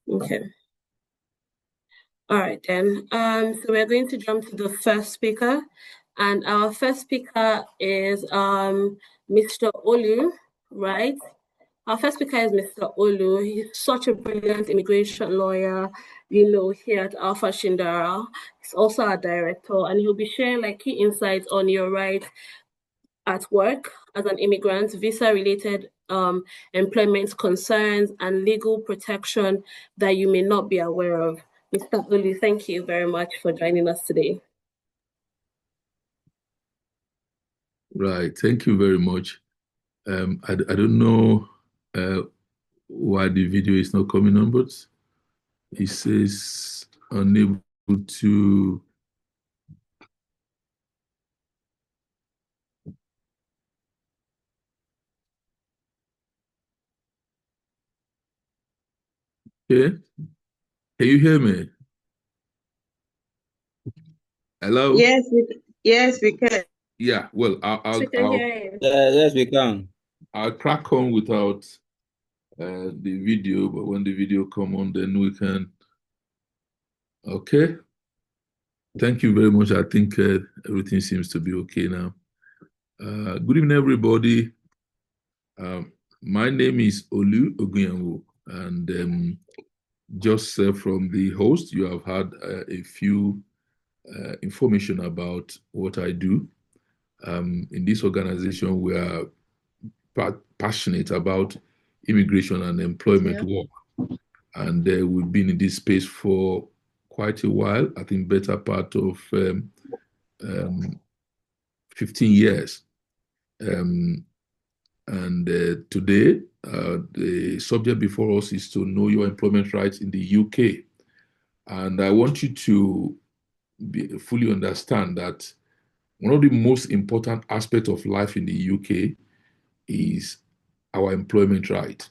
Okay. All right then. So we're going to jump to the first speaker, and our first speaker is Mr. Olu, right? Our first speaker is Mr. Olu. He's such a brilliant immigration lawyer, here at Alpha Shindara. He's also our director, and he'll be sharing like key insights on your right at work as an immigrant, visa-related employment concerns, and legal protection that you may not be aware of. Mr. Olu, thank you very much for joining us today. Right. Thank you very much. I don't know why the video is not coming on, but it says unable to. Okay. Can you hear me? Hello? Yes, we can. Yeah. Well, We can hear you. Yes, we can. I'll crack on without the video, but when the video come on, then we can. Okay. Thank you very much. I think everything seems to be okay now. Good evening, everybody. My name is Olu Ogunyanwu, and just from the host, you have had a few information about what I do. In this organization, we are passionate about immigration and employment work. And we've been in this space for quite a while, I think better part of 15 years. Today, the subject before us is to know your employment rights in the UK. And I want you to fully understand that one of the most important aspects of life in the UK is our employment right,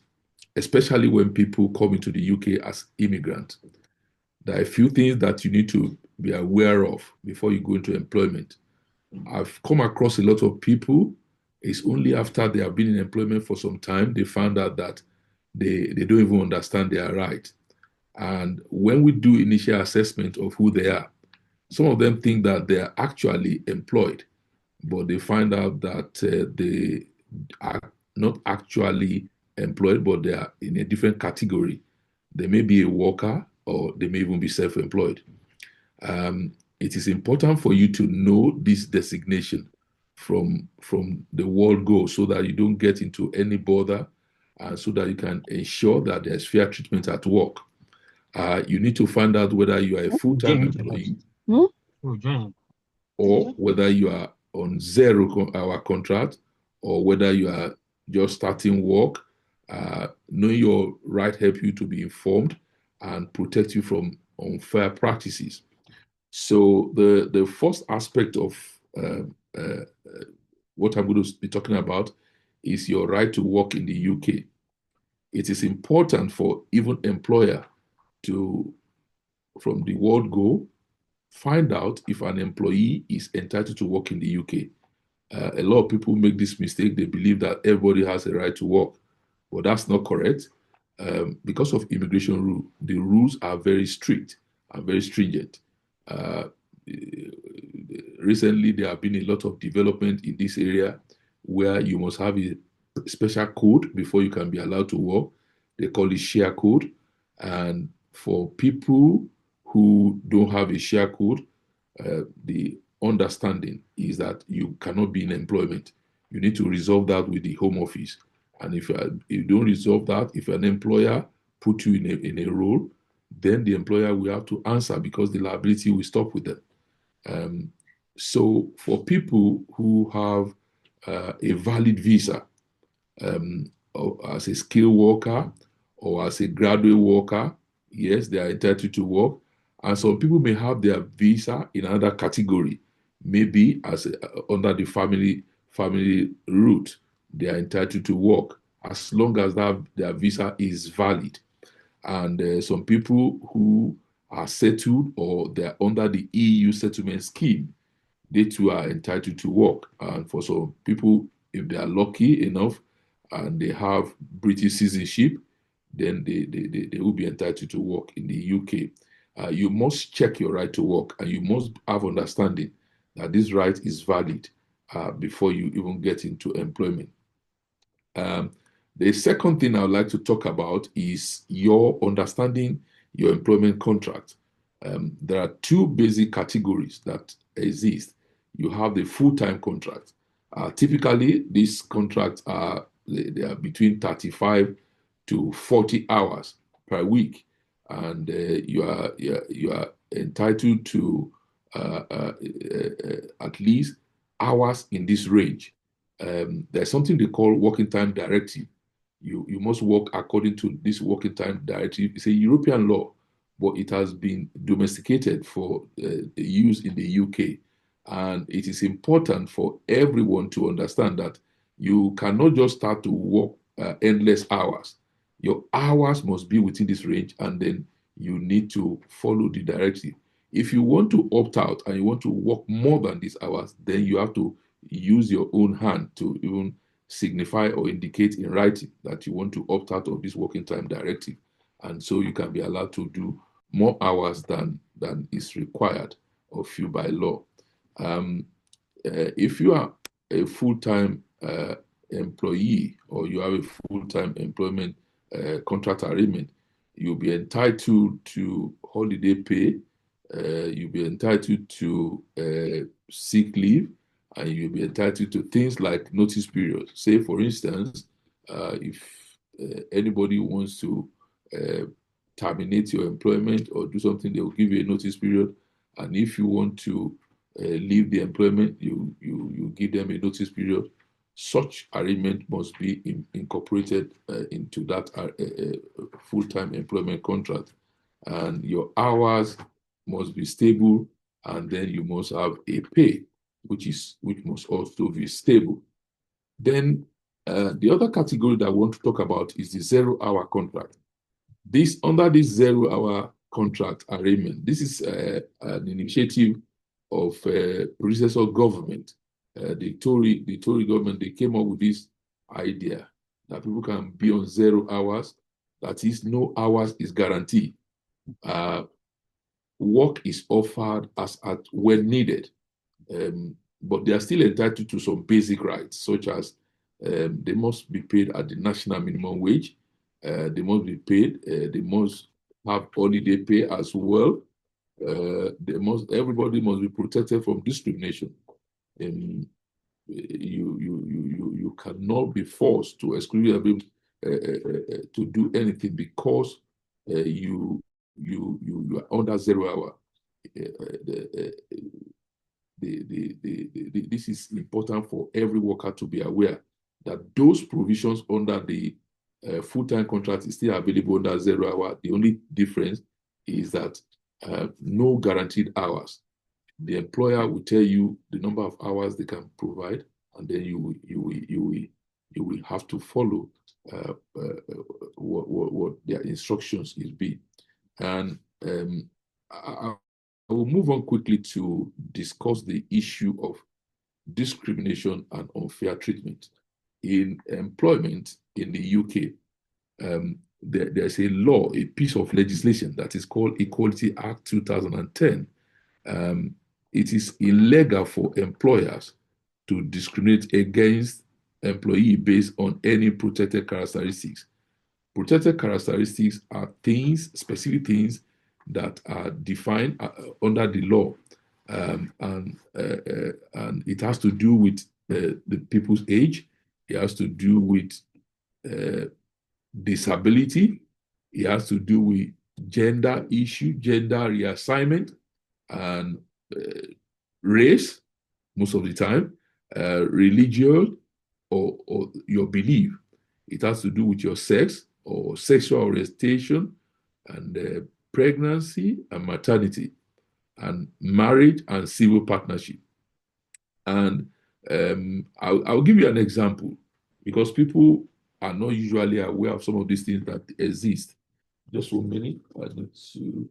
especially when people come into the UK as immigrants. There are a few things that you need to be aware of before you go into employment. I've come across a lot of people, it's only after they have been in employment for some time, they found out that they don't even understand their right. And when we do initial assessment of who they are, some of them think that they are actually employed, but they find out that they are not actually employed, but they are in a different category. They may be a worker or they may even be self-employed. It is important for you to know this designation from the word go so that you don't get into any bother and so that you can ensure that there's fair treatment at work. You need to find out whether you are a full-time employee or whether you are on 0-hour contract or whether you are just starting work. Knowing your right help you to be informed and protect you from unfair practices. So the first aspect of what I'm going to be talking about is your right to work in the UK. It is important for even employer to, from the word go, find out if an employee is entitled to work in the UK. A lot of people make this mistake. They believe that everybody has a right to work. Well, that's not correct. Because of immigration rule, the rules are very strict and very stringent. Recently, there have been a lot of development in this area where you must have a special code before you can be allowed to work. They call it share code. And for people who don't have a share code, the understanding is that you cannot be in employment. You need to resolve that with the Home Office. And if you don't resolve that, if an employer put you in a role, then the employer will have to answer because the liability will stop with them. So for people who have a valid visa or as a skilled worker or as a graduate worker, yes, they are entitled to work. And some people may have their visa in another category, maybe as under the family route, they are entitled to work as long as their visa is valid. And some people who are settled or they're under the EU settlement scheme, they too are entitled to work. And for some people, if they are lucky enough and they have British citizenship, then they will be entitled to work in the UK. You must check your right to work, and you must have understanding that this right is valid before you even get into employment. The second thing I would like to talk about is your understanding your employment contract. There are two basic categories that exist. You have the full-time contract. Typically, these contracts they are between 35 to 40 hours per week, and you are entitled to at least hours in this range. There's something they call working time directive. You must work according to this working time directive. It's a European law, but it has been domesticated for use in the UK. And it is important for everyone to understand that you cannot just start to work endless hours. Your hours must be within this range, and then you need to follow the directive. If you want to opt out and you want to work more than these hours, then you have to use your own hand to even signify or indicate in writing that you want to opt out of this working time directive. And so you can be allowed to do more hours than is required of you by law. If you are a full-time employee, or you have a full-time employment contract arrangement, you'll be entitled to holiday pay, you'll be entitled to sick leave, and you'll be entitled to things like notice period. Say, for instance, if anybody wants to terminate your employment or do something, they will give you a notice period. And if you want to leave the employment, you give them a notice period. Such arrangement must be incorporated into that full-time employment contract. And your hours must be stable, and then you must have a pay, which must also be stable. Then the other category that I want to talk about is the 0-hour contract. Under this 0-hour contract arrangement, this is an initiative of predecessor government. The Tory government, they came up with this idea that people can be on 0 hours. That is, no hours is guaranteed. Work is offered as at when needed, but they are still entitled to some basic rights, such as they must be paid at the national minimum wage. They must be paid. They must have holiday pay as well. Everybody must be protected from discrimination. You cannot be forced to exclusively to do anything because you are under 0 hour. This is important for every worker to be aware that those provisions under the full-time contract is still available under 0 hour. The only difference is that no guaranteed hours. The employer will tell you the number of hours they can provide, and then you will have to follow what their instructions is be. And I will move on quickly to discuss the issue of discrimination and unfair treatment in employment in the UK. There's a law, a piece of legislation that is called Equality Act 2010. It is illegal for employers to discriminate against employee based on any protected characteristics. Protected characteristics are specific things that are defined under the law, and it has to do with the people's age. It has to do with disability. It has to do with gender reassignment, and race, most of the time, religion, or your belief. It has to do with your sex or sexual orientation, and pregnancy and maternity, and marriage and civil partnership. And I'll give you an example, because people are not usually aware of some of these things that exist. Just 1 minute. I need to.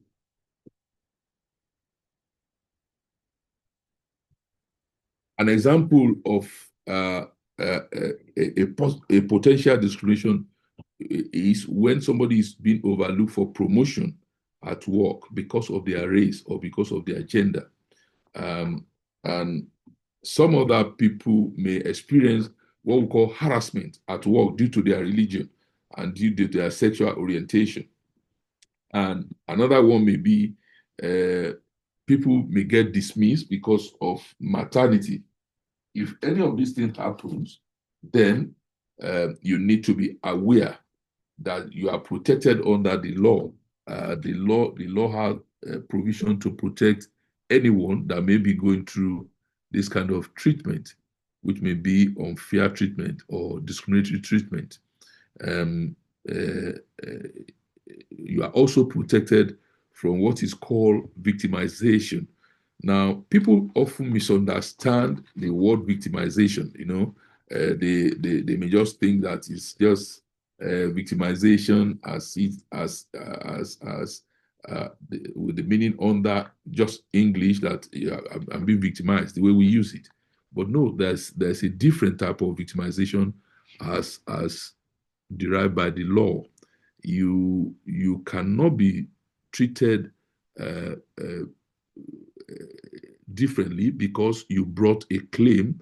An example of a potential discrimination is when somebody is being overlooked for promotion at work because of their race or because of their gender. And some other people may experience what we call harassment at work due to their religion and due to their sexual orientation. And another one may be people may get dismissed because of maternity. If any of these things happens, then you need to be aware that you are protected under the law. The law has provision to protect anyone that may be going through this kind of treatment, which may be unfair treatment or discriminatory treatment. Um, uh, uh, you are also protected from what is called victimization. Now, people often misunderstand the word victimization. They may just think that it's just victimization with the meaning under just English that I'm being victimized, the way we use it. But no, there's a different type of victimization as derived by the law. You cannot be treated uh, uh, differently because you brought a claim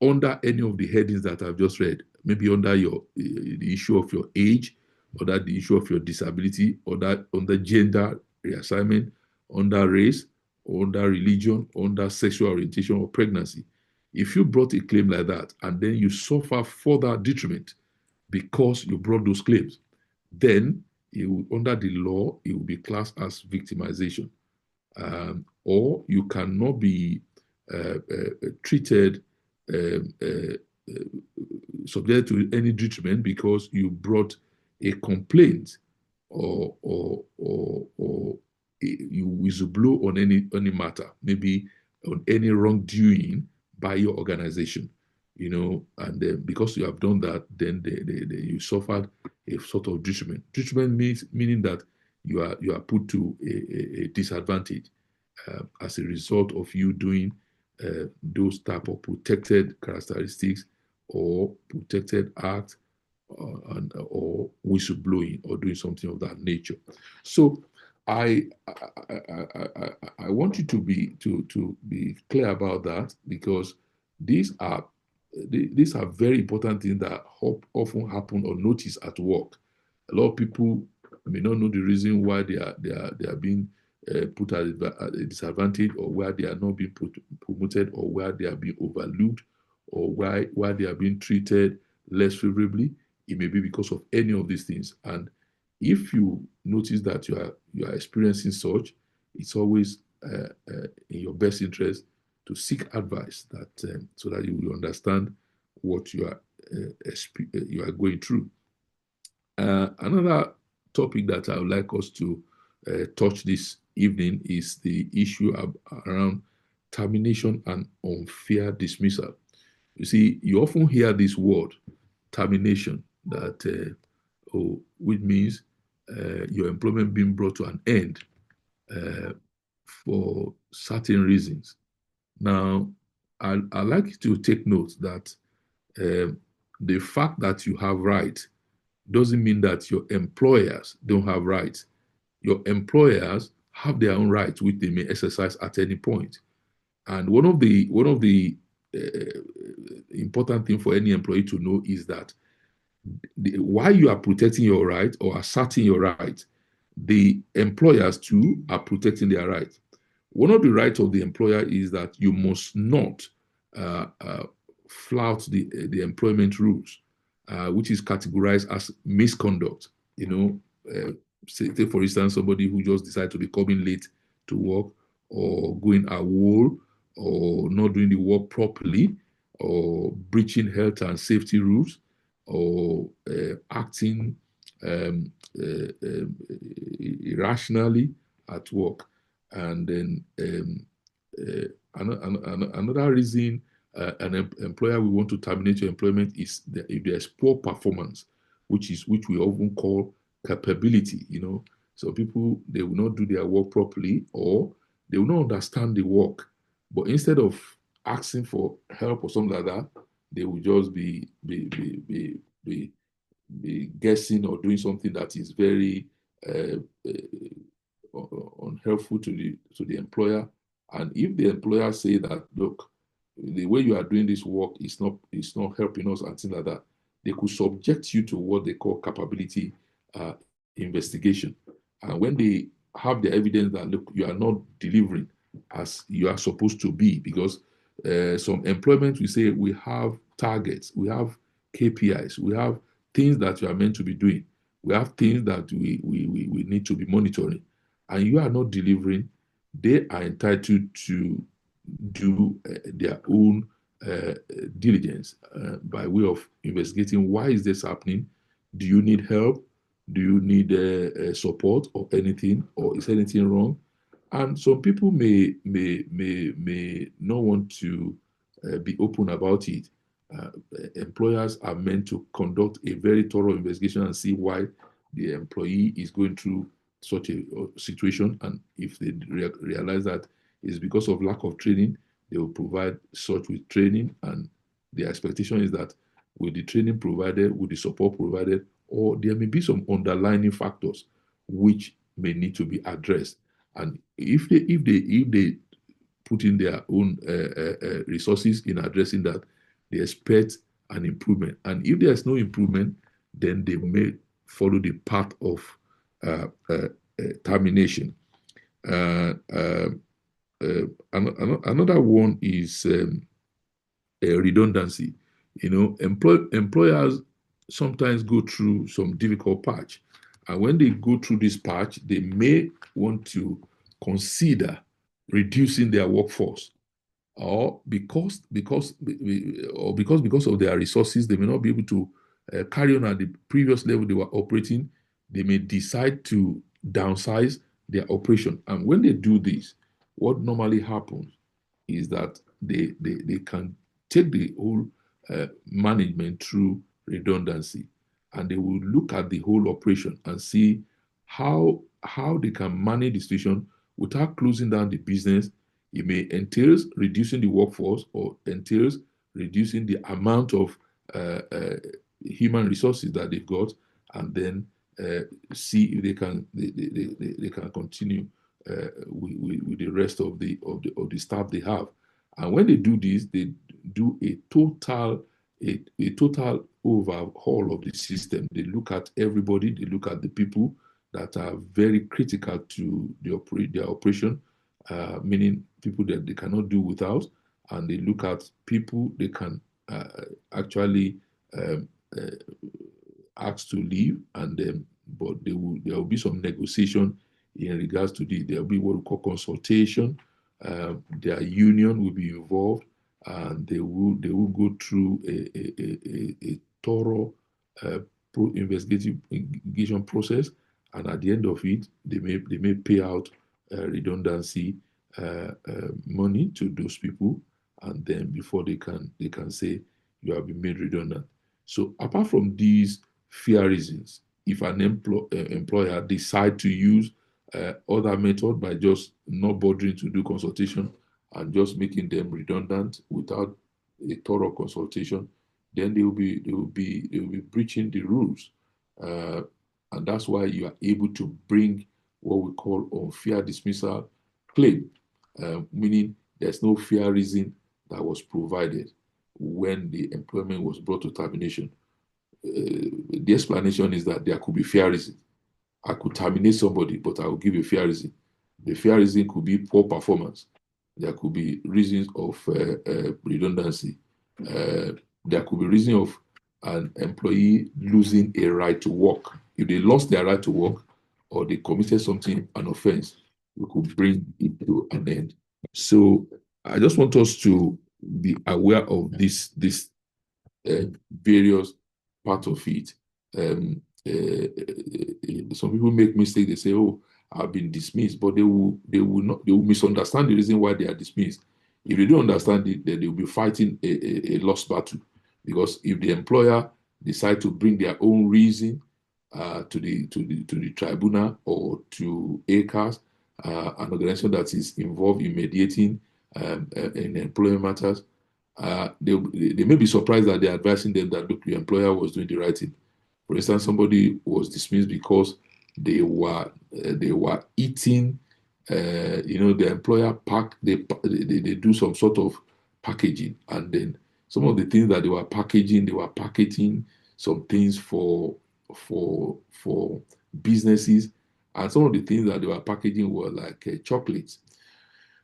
under any of the headings that I've just read. Maybe under the issue of your age, or that the issue of your disability, or that under gender reassignment, under race, or under religion, under sexual orientation or pregnancy. If you brought a claim like that and then you suffer further detriment because you brought those claims, then under the law, it will be classed as victimization. Or you cannot be treated um, uh, uh, subject to any treatment because you brought a complaint or you whistleblow on any matter, maybe on any wrongdoing by your organization, and then because you have done that, then you suffered a sort of treatment. Treatment meaning that you are put to a disadvantage as a result of you doing those type of protected characteristics or protected acts or whistleblowing or doing something of that nature. So I want you to be clear about that, because these are very important things that often happen or notice at work. A lot of people may not know the reason why they are being put at a disadvantage, or why they are not being promoted, or why they are being overlooked, or why they are being treated less favorably. It may be because of any of these things. And if you notice that you are experiencing such, it's always in your best interest to seek advice so that you will understand what you are going through. Another topic that I would like us to touch this evening is the issue around termination and unfair dismissal. You see, you often hear this word, termination, which means your employment being brought to an end for certain reasons. Now, I'd like you to take note that the fact that you have rights doesn't mean that your employers don't have rights. Your employers have their own rights, which they may exercise at any point. And one of the important thing for any employee to know is that while you are protecting your right or asserting your right, the employers too are protecting their right. One of the rights of the employer is that you must not flout the employment rules, which is categorized as misconduct. Say for instance, somebody who just decided to be coming late to work, or going AWOL, or not doing the work properly, or breaching health and safety rules, or acting irrationally at work. And then another reason an employer will want to terminate your employment is if there's poor performance, which we often call capability. So people, they will not do their work properly, or they will not understand the work. But instead of asking for help or something like that, they will just be guessing or doing something that is very unhelpful to the employer. And if the employer say that, look, the way you are doing this work is not helping us and things like that, they could subject you to what they call capability investigation. And when they have the evidence that, look, you are not delivering as you are supposed to be, because some employment, we say we have targets, we have KPIs, we have things that you are meant to be doing, we have things that we need to be monitoring, and you are not delivering, they are entitled to do their own diligence by way of investigating why is this happening. Do you need help? Do you need support or anything, or is anything wrong? And some people may not want to be open about it. Uh, Employers are meant to conduct a very thorough investigation and see why the employee is going through such a situation. And if they realize that it's because of lack of training, they will provide such with training. And the expectation is that with the training provided, with the support provided, or there may be some underlying factors which may need to be addressed. And if they put in their own resources in addressing that, they expect an improvement. And if there's no improvement, then they may follow the path of termination. Uh, uh, Another one is redundancy. Employers sometimes go through some difficult patch, and when they go through this patch, they may want to consider reducing their workforce, or because of their resources, they may not be able to carry on at the previous level they were operating. They may decide to downsize their operation, and when they do this, what normally happens is that they can take the whole management through redundancy, and they will look at the whole operation and see how they can manage the situation without closing down the business. It may entail reducing the workforce, or entails reducing the amount of human resources that they've got, and then see if they can continue with the rest of the staff they have. And when they do this, they do a total overhaul of the system. They look at everybody. They look at the people that are very critical to their operation, meaning people that they cannot do without, and they look at people they can actually um, uh, ask to leave, and then but there will be some negotiation in regards to this. There will be what we call consultation. Their union will be involved, and they will go through a thorough investigation process, and at the end of it, they may pay out redundancy money to those people, and then before they can say you have been made redundant. So apart from these fair reasons, if an employer decide to use other method by just not bothering to do consultation and just making them redundant without a thorough consultation, then they will be breaching the rules, uh, and that's why you are able to bring what we call unfair dismissal claim, meaning there's no fair reason that was provided when the employment was brought to termination. The explanation is that there could be fair reason. I could terminate somebody, but I will give a fair reason. The fair reason could be poor performance. There could be reasons of redundancy. There could be reason of an employee losing a right to work. If they lost their right to work, or they committed something, an offense, we could bring it to an end. So I just want us to be aware of this various parts of it. Some people make mistakes. They say, "Oh, I've been dismissed," but they will misunderstand the reason why they are dismissed. If they don't understand it, then they will be fighting a lost battle. Because if the employer decide to bring their own reason to the tribunal, or to ACAS, an organization that is involved in mediating in employment matters, they may be surprised that they're advising them that, look, your employer was doing the right thing. For instance, somebody was dismissed because they were eating. The employer they do some sort of packaging, and then some of the things that they were packaging some things for businesses, and some of the things that they were packaging were like chocolates.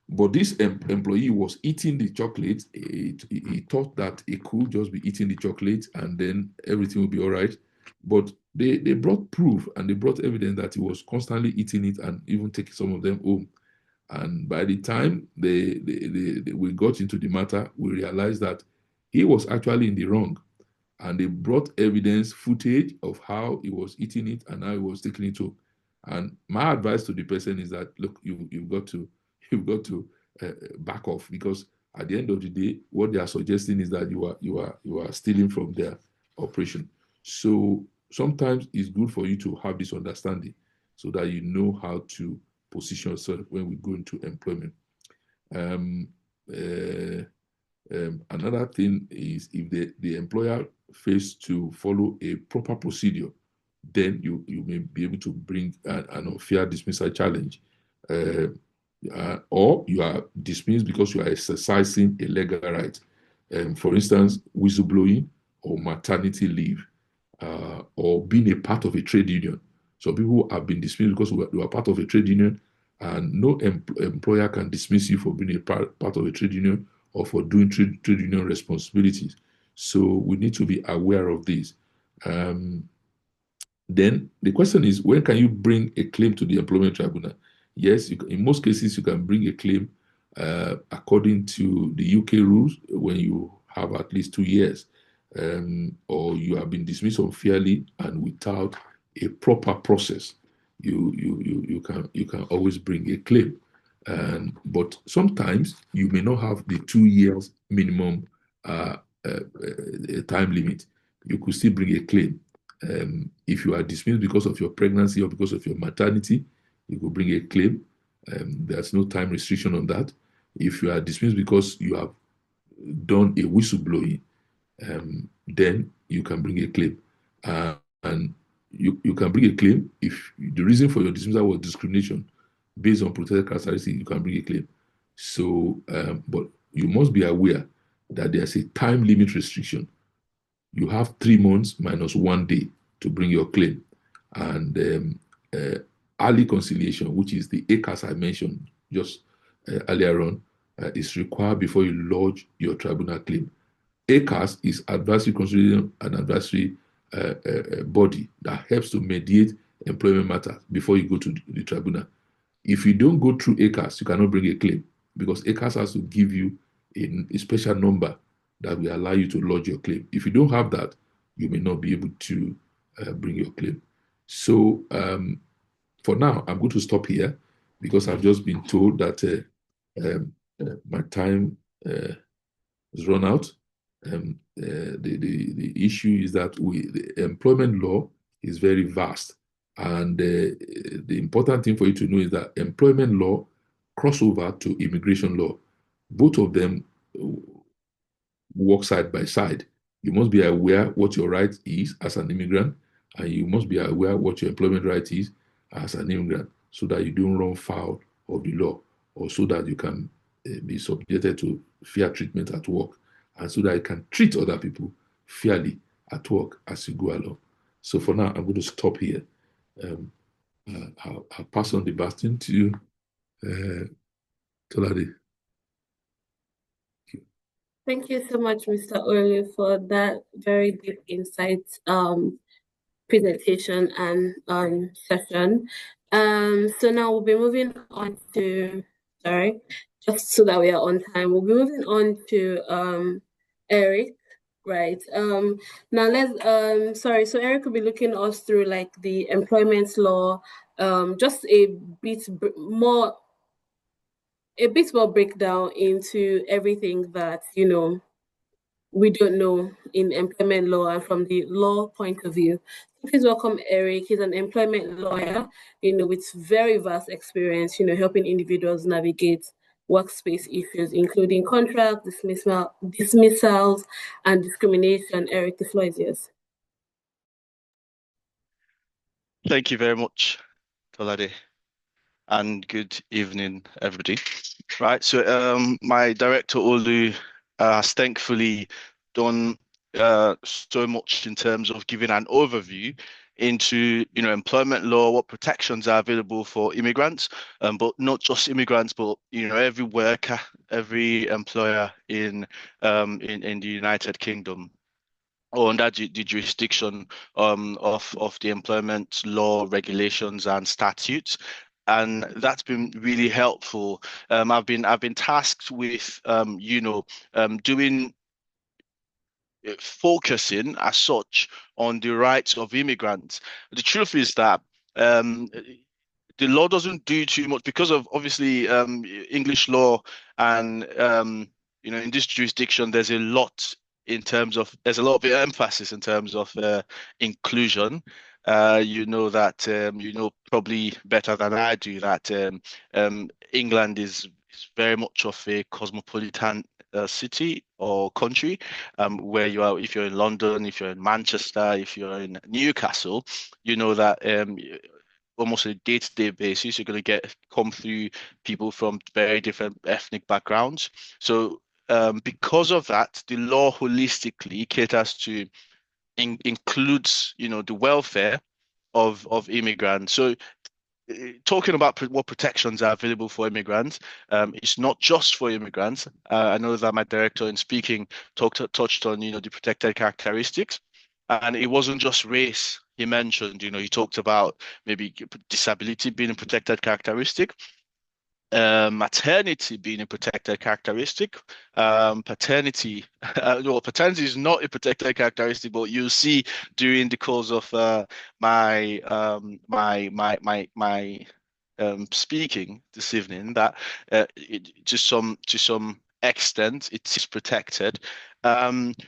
But this employee was eating the chocolate. He thought that he could just be eating the chocolate and then everything would be all right. But they brought proof and they brought evidence that he was constantly eating it and even taking some of them home. And by the time we got into the matter, we realized that he was actually in the wrong. And they brought evidence, footage of how he was eating it and how he was taking it home. And my advice to the person is that, look, you've got to back off, because at the end of the day, what they are suggesting is that you are stealing from their operation. So sometimes it's good for you to have this understanding so that you know how to position yourself when we go into employment. Um, uh, Another thing is, if the employer fails to follow a proper procedure, then you may be able to bring an unfair dismissal challenge. Or you are dismissed because you are exercising a legal right. For instance, whistleblowing or maternity leave, or being a part of a trade union. So people have been dismissed because they were part of a trade union, and no employer can dismiss you for being a part of a trade union or for doing trade union responsibilities. So we need to be aware of this. Um, then the question is, when can you bring a claim to the employment tribunal? Yes, in most cases, you can bring a claim according to the UK rules when you have at least 2 years, or you have been dismissed unfairly and without a proper process. You can always bring a claim. But sometimes you may not have the 2 years minimum time limit. You could still bring a claim. If you are dismissed because of your pregnancy or because of your maternity, you could bring a claim. There's no time restriction on that. If you are dismissed because you have done a whistleblowing, then you can bring a claim. And you can bring a claim if the reason for your dismissal was discrimination based on protected characteristics. You can bring a claim. So, but you must be aware that there's a time limit restriction. You have 3 months minus 1 day to bring your claim. And early conciliation, which is the ACAS I mentioned just earlier on, is required before you lodge your tribunal claim. ACAS is advisory conciliation and advisory body that helps to mediate employment matters before you go to the tribunal. If you don't go through ACAS, you cannot bring a claim, because ACAS has to give you a special number that will allow you to lodge your claim. If you don't have that, you may not be able to bring your claim. So for now, I'm going to stop here, because I've just been told that my time has run out. The issue is that the employment law is very vast. And the important thing for you to know is that employment law cross over to immigration law. Both of them work side by side. You must be aware what your right is as an immigrant, and you must be aware what your employment right is as an immigrant, so that you don't run foul of the law, or so that you can be subjected to fair treatment at work, and so that you can treat other people fairly at work as you go along. So for now, I'm going to stop here. I'll pass on the baton to you, Tolade. Thank you so much, Mr. Olu, for that very deep insight presentation and session. So now we'll be moving on to, sorry, just so that we are on time, we'll be moving on to Eric, right? Now let's so Eric will be looking us through like the employment law, just a bit more breakdown into everything that we don't know in employment law and from the law point of view. So please welcome Eric. He's an employment lawyer, with very vast experience, helping individuals navigate workspace issues, including contract, dismissals, and discrimination. Eric, the floor is yours. Thank you very much, Tolade, and good evening, everybody. Right, so my director Olu has thankfully done so much in terms of giving an overview into employment law, what protections are available for immigrants, but not just immigrants, but every worker, every employer in the United Kingdom or under the jurisdiction of the employment law regulations and statutes. And that's been really helpful. I've been tasked with doing focusing as such on the rights of immigrants. The truth is that um, the law doesn't do too much because of obviously English law and in this jurisdiction there's a lot of emphasis in terms of inclusion. You know that probably better than I do that England is very much of a cosmopolitan city or country where you are if you're in London, if you're in Manchester, if you're in Newcastle, you know that almost a day-to-day basis, you're going to get come through people from very different ethnic backgrounds. So because of that, the law holistically caters to includes, the welfare of immigrants. So talking about what protections are available for immigrants, it's not just for immigrants. I know that my director in speaking touched on, the protected characteristics, and it wasn't just race he mentioned. He talked about maybe disability being a protected characteristic, maternity being a protected characteristic, paternity, well, paternity is not a protected characteristic, but you'll see during the course of my speaking this evening that to some extent it is protected.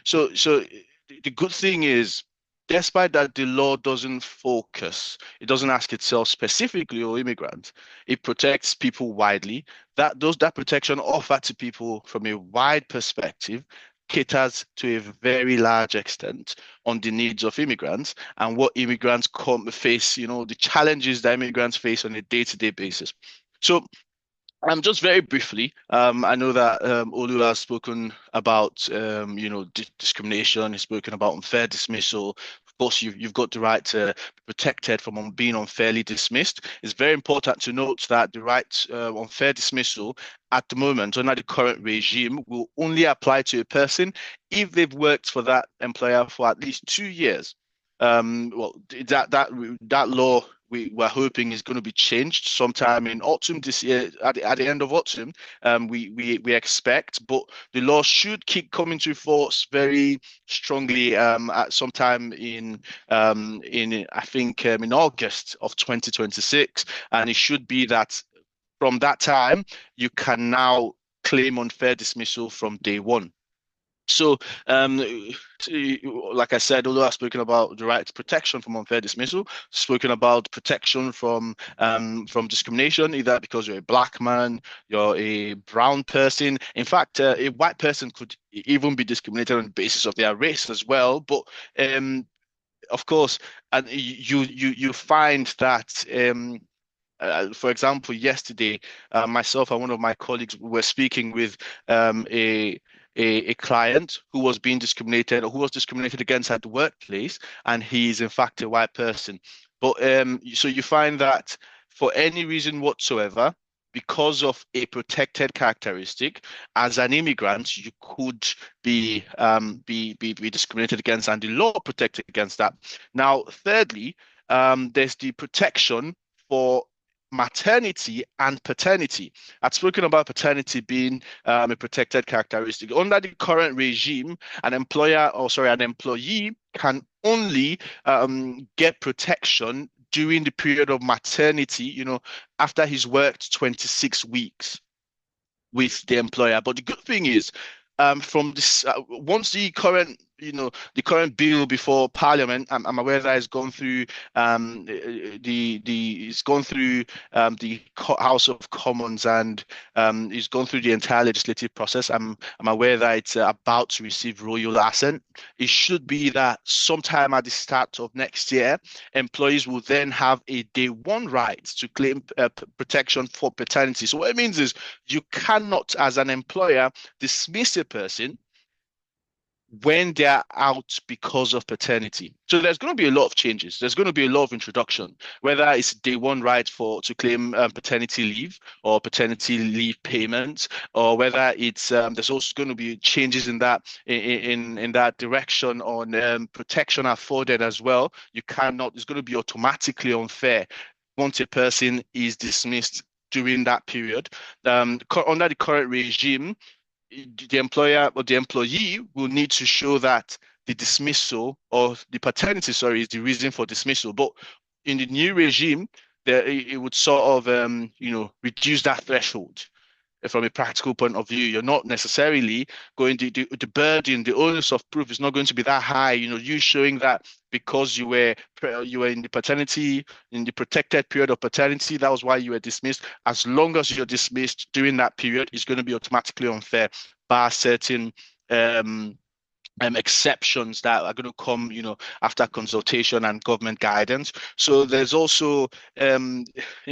So the good thing is, despite that the law doesn't focus, it doesn't ask itself specifically or immigrants, it protects people widely. That protection offered to people from a wide perspective caters to a very large extent on the needs of immigrants and what immigrants come face, the challenges that immigrants face on a day-to-day basis. So just very briefly, I know that Olu has spoken about discrimination. He's spoken about unfair dismissal. Of course, you've got the right to be protected from being unfairly dismissed. It's very important to note that the right unfair dismissal at the moment under the current regime will only apply to a person if they've worked for that employer for at least 2 years. Well, that law we're hoping is going to be changed sometime in autumn this year, at the end of autumn. We expect, but the law should keep coming to force very strongly at sometime in I think in August of 2026, and it should be that from that time you can now claim unfair dismissal from day one. So, like I said, although I've spoken about the right to protection from unfair dismissal, spoken about protection from discrimination, either because you're a black man, you're a brown person. In fact, a white person could even be discriminated on the basis of their race as well. But of course, and you find that. For example, yesterday, myself and one of my colleagues were speaking with a client who was being discriminated or who was discriminated against at the workplace, and he is in fact a white person. But so you find that for any reason whatsoever, because of a protected characteristic, as an immigrant, you could be discriminated against, and the law protected against that. Now, thirdly, there's the protection for maternity and paternity. I've spoken about paternity being a protected characteristic. Under the current regime, an employee can only get protection during the period of maternity, after he's worked 26 weeks with the employer. But the good thing is, from this, once the current the current bill before Parliament. I'm aware that it's gone through it's gone through the House of Commons, and it's gone through the entire legislative process. I'm aware that it's about to receive royal assent. It should be that sometime at the start of next year, employees will then have a day one right to claim protection for paternity. So what it means is you cannot, as an employer, dismiss a person when they're out because of paternity. So there's going to be a lot of changes. There's going to be a lot of introduction, whether it's day one right to claim paternity leave or paternity leave payments, or whether it's there's also going to be changes in that direction on protection afforded as well. You cannot. It's going to be automatically unfair once a person is dismissed during that period. Under the current regime, the employer or the employee will need to show that the dismissal or the paternity, sorry, is the reason for dismissal. But in the new regime, it would sort of, reduce that threshold. From a practical point of view, you're not necessarily going to the burden, the onus of proof is not going to be that high. You showing that because you were in the paternity, in the protected period of paternity, that was why you were dismissed. As long as you're dismissed during that period, it's going to be automatically unfair, bar certain exceptions that are going to come, after consultation and government guidance. So there's also, in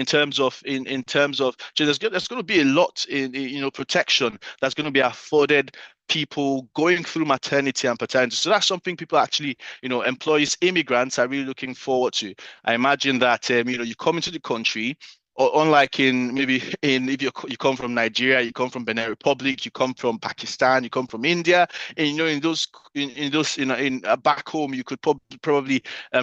terms of, so there's going to be a lot in, protection that's going to be afforded people going through maternity and paternity. So that's something people actually, employees, immigrants are really looking forward to. I imagine that, you come into the country, or unlike if you come from Nigeria, you come from Benin Republic, you come from Pakistan, you come from India, and in back home you could probably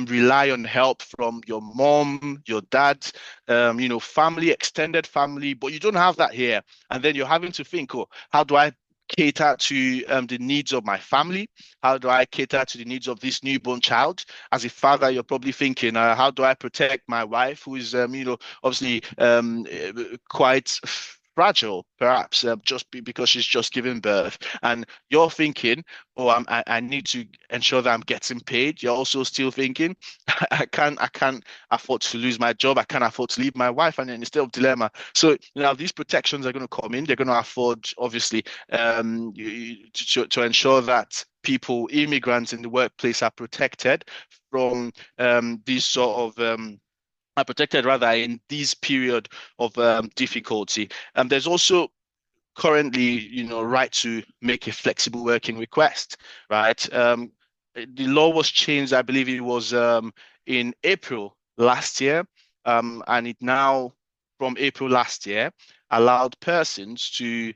rely on help from your mom, your dad, family, extended family, but you don't have that here, and then you're having to think, oh, how do I cater to the needs of my family? How do I cater to the needs of this newborn child? As a father, you're probably thinking, how do I protect my wife, who is, obviously quite fragile, perhaps just because she's just given birth, and you're thinking, oh, I need to ensure that I'm getting paid. You're also still thinking, I can't afford to lose my job. I can't afford to leave my wife, and then it's still a dilemma. So these protections are going to come in. They're going to afford, obviously, to ensure that people, immigrants in the workplace, are protected from these sort of are protected rather in this period of difficulty. There's also currently, right to make a flexible working request, right? The law was changed, I believe it was in April last year, and it now, from April last year, allowed persons to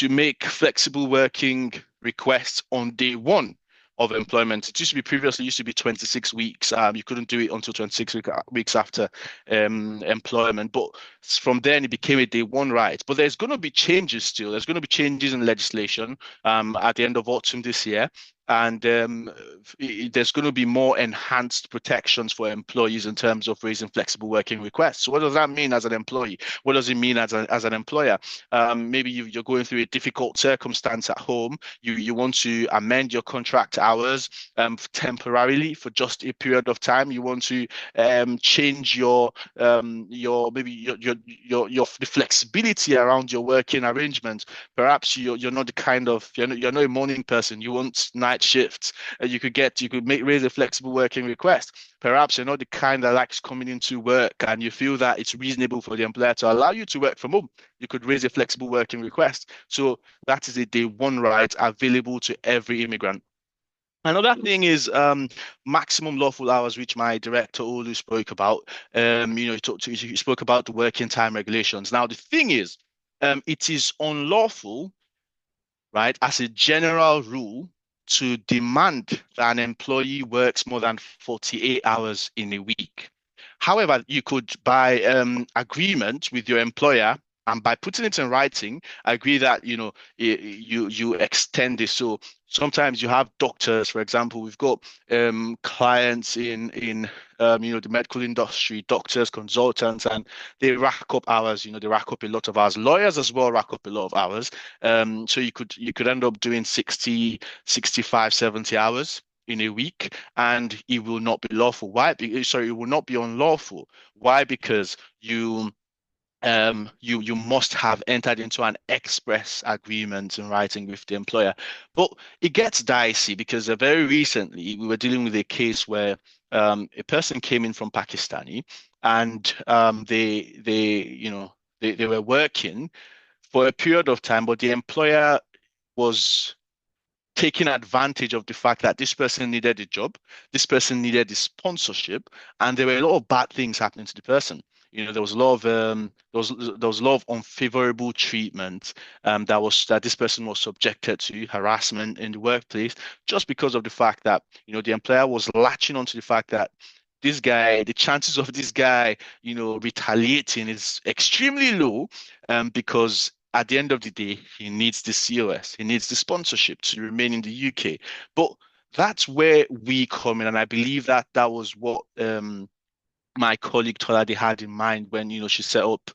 make flexible working requests on day one of employment. It used to be 26 weeks. You couldn't do it until 26 weeks after employment. But from then it became a day one right. But there's going to be changes still. There's going to be changes in legislation at the end of autumn this year. And there's going to be more enhanced protections for employees in terms of raising flexible working requests. So what does that mean as an employee? What does it mean as an employer? Maybe you're going through a difficult circumstance at home. You want to amend your contract hours temporarily for just a period of time. You want to change the flexibility around your working arrangement. Perhaps you're not the kind of you're not a morning person. You want night shifts. You could raise a flexible working request. Perhaps you're not the kind that likes coming into work, and you feel that it's reasonable for the employer to allow you to work from home. You could raise a flexible working request. So that is a day one right available to every immigrant. Another thing is maximum lawful hours, which my director Olu spoke about. He spoke about the working time regulations. Now the thing is, it is unlawful, right, as a general rule, to demand that an employee works more than 48 hours in a week. However, you could, by agreement with your employer, And by putting it in writing, I agree that, you extend this. So sometimes you have doctors, for example, we've got clients in the medical industry, doctors, consultants, and they rack up hours, they rack up a lot of hours. Lawyers as well rack up a lot of hours. So you could end up doing 60, 65, 70 hours in a week, and it will not be lawful. Why? Sorry, it will not be unlawful. Why? Because you must have entered into an express agreement in writing with the employer. But it gets dicey because very recently we were dealing with a case where a person came in from Pakistani, and they were working for a period of time, but the employer was taking advantage of the fact that this person needed a job, this person needed a sponsorship, and there were a lot of bad things happening to the person. There was a lot of there was a lot of unfavorable treatment that this person was subjected to, harassment in the workplace, just because of the fact that the employer was latching onto the fact that the chances of this guy, retaliating is extremely low, because at the end of the day, he needs the COS, he needs the sponsorship to remain in the UK. But that's where we come in, and I believe that that was what my colleague Tolade had in mind when she set up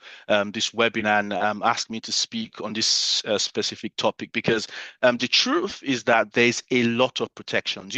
this webinar and asked me to speak on this specific topic, because the truth is that there's a lot of protections.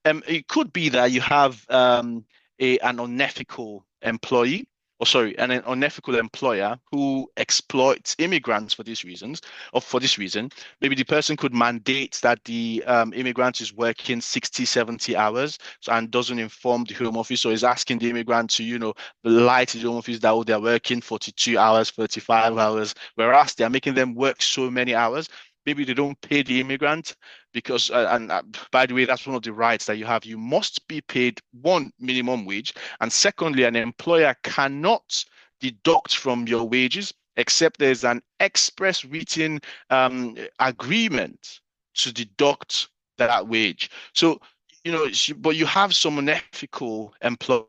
It could be that you have an unethical employee, or sorry, an unethical employer who exploits immigrants for these reasons, or for this reason. Maybe the person could mandate that the immigrant is working 60, 70 hours and doesn't inform the Home Office, or is asking the immigrant to, lie to the Home Office that they're working 42 hours, 35 hours, whereas they're making them work so many hours. Maybe they don't pay the immigrant because, by the way, that's one of the rights that you have. You must be paid, one, minimum wage, and secondly, an employer cannot deduct from your wages except there's an express written agreement to deduct that wage. So, but you have some unethical employers,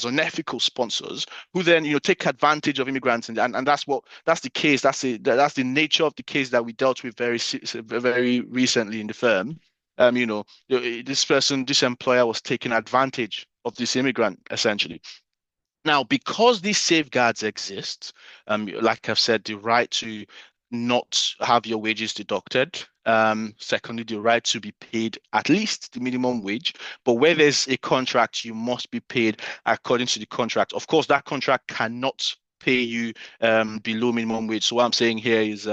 unethical sponsors who then take advantage of immigrants, and that's the case. That's the nature of the case that we dealt with very recently in the firm. This employer was taking advantage of this immigrant essentially. Now, because these safeguards exist, like I've said, the right to not have your wages deducted. Secondly, the right to be paid at least the minimum wage. But where there's a contract, you must be paid according to the contract. Of course, that contract cannot pay you below minimum wage. So what I'm saying here is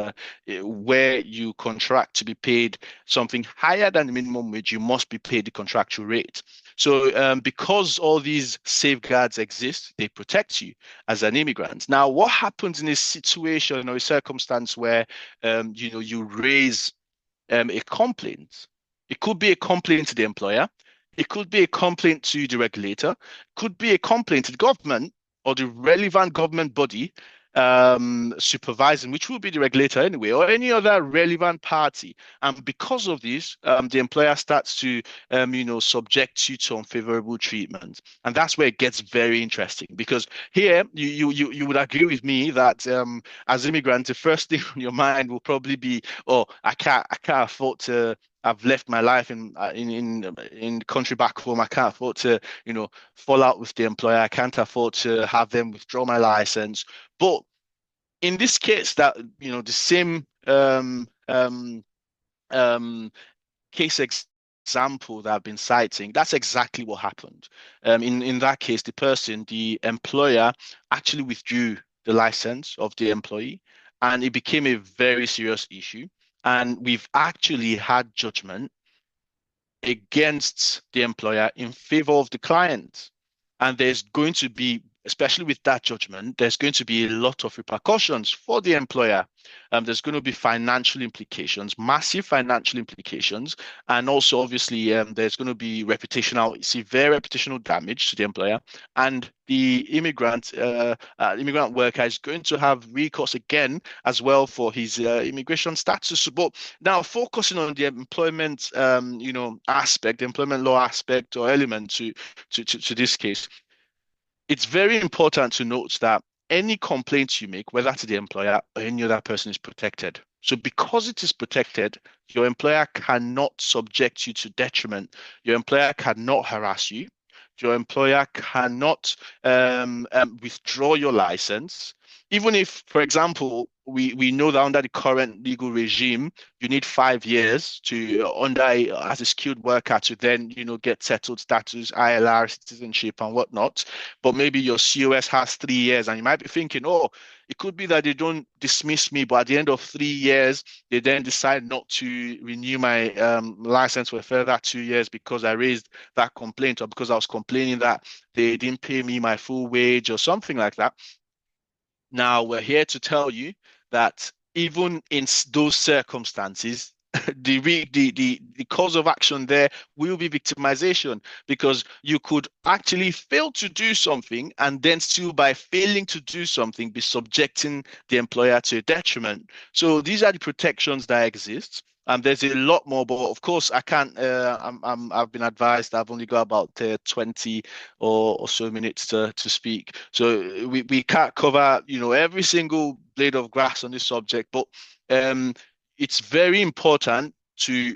where you contract to be paid something higher than the minimum wage, you must be paid the contractual rate. So because all these safeguards exist, they protect you as an immigrant. Now, what happens in a situation or a circumstance where you raise a complaint? It could be a complaint to the employer. It could be a complaint to the regulator. It could be a complaint to the government or the relevant government body supervising, which will be the regulator anyway, or any other relevant party. And because of this, the employer starts to, subject you to unfavorable treatment. And that's where it gets very interesting, because here you would agree with me that as immigrants, the first thing on your mind will probably be, oh, I can't afford to. I've left my life in the country back home. I can't afford to, fall out with the employer. I can't afford to have them withdraw my license. But in this case, that the same case example that I've been citing, that's exactly what happened. In that case, the employer, actually withdrew the license of the employee, and it became a very serious issue. And we've actually had judgment against the employer in favor of the client. And there's going to be, especially with that judgment, there's going to be a lot of repercussions for the employer. There's going to be financial implications, massive financial implications, and also obviously there's going to be severe reputational damage to the employer, and the immigrant worker is going to have recourse again as well for his immigration status. But now focusing on the employment, aspect, the employment law aspect or element to this case, it's very important to note that any complaints you make, whether to the employer or any other person, is protected. So because it is protected, your employer cannot subject you to detriment. Your employer cannot harass you. Your employer cannot withdraw your license. Even if, for example, we know that under the current legal regime, you need 5 years to as a skilled worker to then, get settled status, ILR, citizenship, and whatnot. But maybe your COS has 3 years, and you might be thinking, oh, it could be that they don't dismiss me, but at the end of 3 years, they then decide not to renew my license for a further 2 years because I raised that complaint, or because I was complaining that they didn't pay me my full wage or something like that. Now, we're here to tell you that even in those circumstances, the cause of action there will be victimization, because you could actually fail to do something and then still, by failing to do something, be subjecting the employer to a detriment. So these are the protections that exist. There's a lot more, but of course I can't. I've been advised I've only got about 20 or so minutes to speak, so we can't cover every single blade of grass on this subject. But it's very important to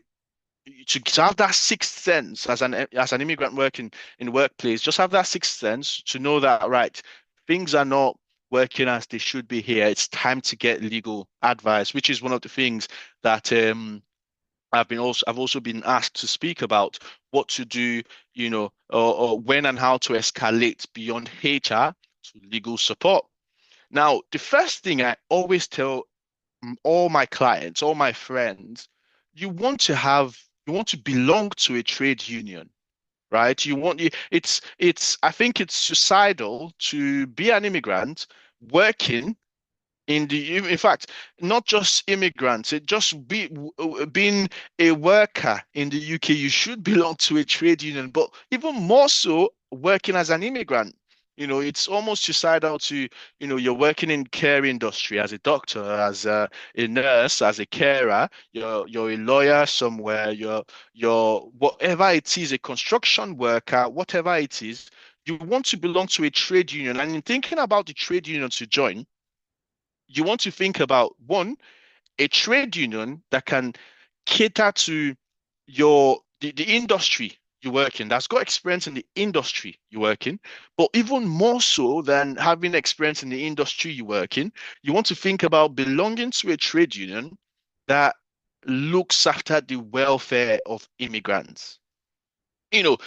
have that sixth sense as an immigrant working in the workplace. Just have that sixth sense to know that, right, things are not working as they should be here. It's time to get legal advice, which is one of the things that I've also been asked to speak about, what to do, or when and how to escalate beyond HR to legal support. Now, the first thing I always tell all my clients, all my friends, you want to belong to a trade union, right? I think it's suicidal to be an immigrant working in fact, not just immigrants, being a worker in the UK, you should belong to a trade union, but even more so working as an immigrant. It's almost suicidal to, you're working in care industry as a doctor, as a nurse, as a carer, you're a lawyer somewhere, you're whatever it is, a construction worker, whatever it is, you want to belong to a trade union. And in thinking about the trade union to join, you want to think about, one, a trade union that can cater to the industry you work in, that's got experience in the industry you work in. But even more so than having experience in the industry you work in, you want to think about belonging to a trade union that looks after the welfare of immigrants. We're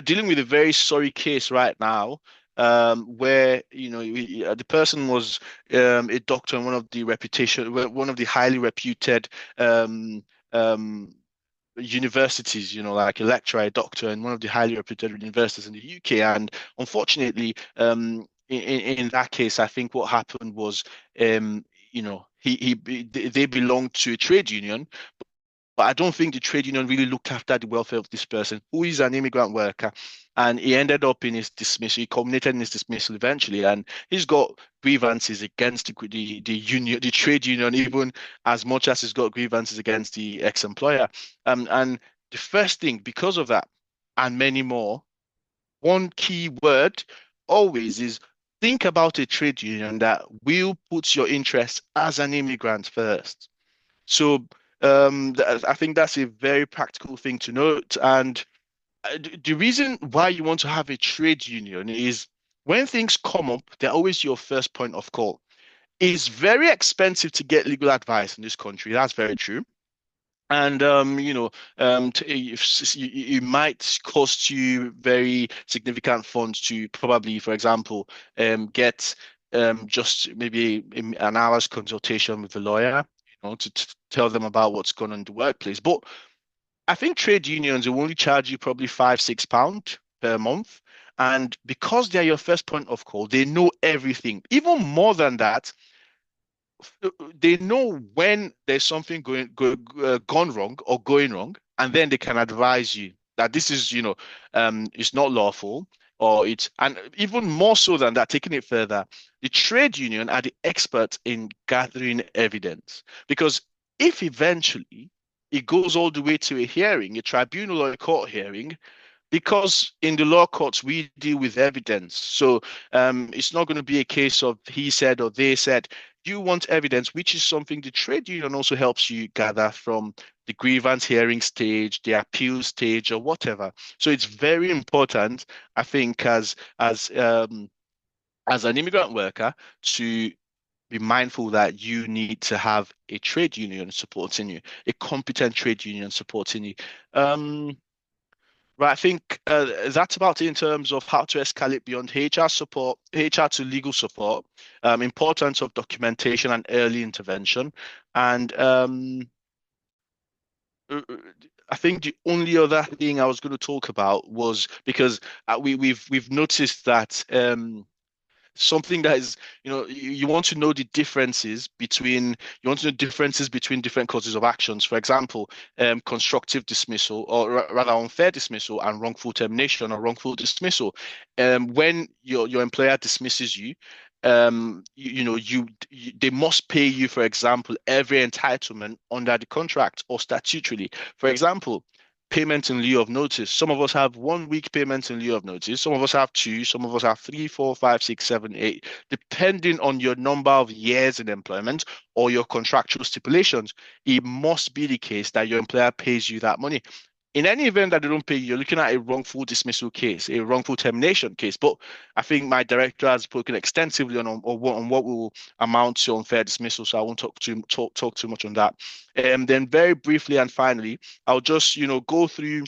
dealing with a very sorry case right now, where the person was a doctor in one of the highly reputed um, um, universities, like a lecturer, a doctor in one of the highly reputed universities in the UK. And unfortunately, in that case, I think what happened was, they belonged to a trade union, but I don't think the trade union really looked after the welfare of this person, who is an immigrant worker. And he ended up in his dismissal. He culminated in his dismissal eventually. And he's got grievances against the union, the trade union, even as much as he's got grievances against the ex-employer. And the first thing, because of that, and many more, one key word always is, think about a trade union that will put your interests as an immigrant first. So I think that's a very practical thing to note. And the reason why you want to have a trade union is, when things come up, they're always your first point of call. It's very expensive to get legal advice in this country. That's very true. And it might cost you very significant funds to probably, for example, get just maybe an hour's consultation with a lawyer, to tell them about what's going on in the workplace. But I think trade unions will only charge you probably £5-6 per month. And because they're your first point of call, they know everything. Even more than that, they know when there's something gone wrong or going wrong, and then they can advise you that this is, it's not lawful, and even more so than that, taking it further, the trade union are the experts in gathering evidence. Because if eventually it goes all the way to a hearing, a tribunal or a court hearing, because in the law courts we deal with evidence. So it's not going to be a case of he said or they said. You want evidence, which is something the trade union also helps you gather from the grievance hearing stage, the appeal stage, or whatever. So it's very important, I think, as an immigrant worker, to be mindful that you need to have a trade union supporting you, a competent trade union supporting you. Um, right, I think that's about it in terms of how to escalate beyond HR support, HR to legal support, importance of documentation and early intervention, and I think the only other thing I was going to talk about was because we've noticed that something that is, you want to know the differences between different causes of actions. For example, constructive dismissal, or rather unfair dismissal, and wrongful termination or wrongful dismissal. When your employer dismisses you, they must pay you, for example, every entitlement under the contract or statutorily. For example, payment in lieu of notice. Some of us have 1 week payment in lieu of notice. Some of us have two. Some of us have three, four, five, six, seven, eight, depending on your number of years in employment or your contractual stipulations. It must be the case that your employer pays you that money. In any event that they don't pay you, you're looking at a wrongful dismissal case, a wrongful termination case. But I think my director has spoken extensively on what will amount to unfair dismissal, so I won't talk too much on that. Then very briefly and finally, I'll just go through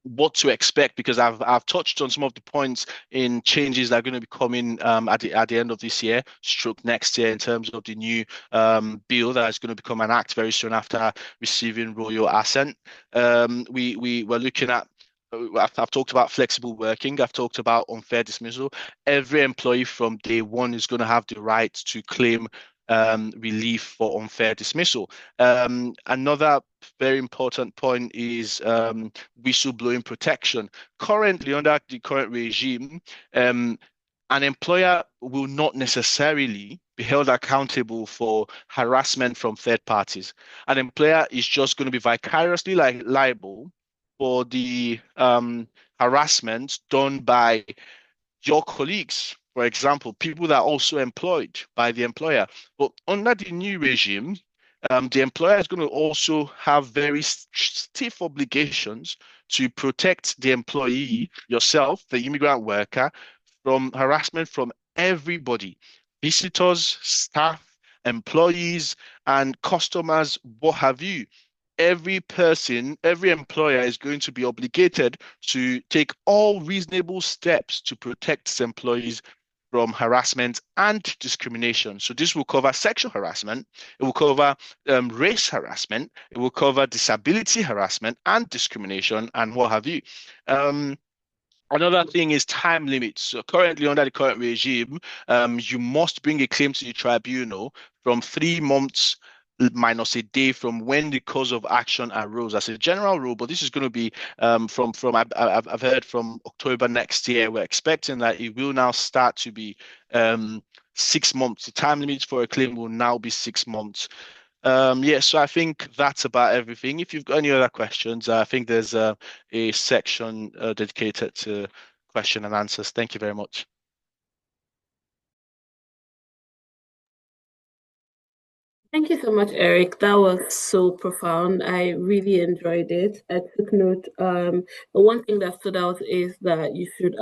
what to expect, because I've touched on some of the points in changes that are going to be coming at the end of this year, stroke next year, in terms of the new bill that is going to become an act very soon after receiving royal assent. We're looking at. I've talked about flexible working. I've talked about unfair dismissal. Every employee from day one is going to have the right to claim relief for unfair dismissal. Another very important point is whistleblowing protection. Currently, under the current regime, an employer will not necessarily be held accountable for harassment from third parties. An employer is just going to be vicariously liable for the harassment done by your colleagues, for example, people that are also employed by the employer. But under the new regime, the employer is going to also have very stiff obligations to protect the employee, yourself, the immigrant worker, from harassment from everybody, visitors, staff, employees, and customers, what have you. Every person, every employer is going to be obligated to take all reasonable steps to protect its employees from harassment and discrimination. So this will cover sexual harassment, it will cover race harassment, it will cover disability harassment and discrimination, and what have you. Another thing is time limits. So currently, under the current regime, you must bring a claim to the tribunal from 3 months minus a day from when the cause of action arose, as a general rule. But this is going to be I've heard from October next year. We're expecting that it will now start to be 6 months. The time limit for a claim will now be 6 months. Yeah, so I think that's about everything. If you've got any other questions, I think there's a section dedicated to question and answers. Thank you very much. Thank you so much, Eric. That was so profound. I really enjoyed it. I took note. The one thing that stood out is that you should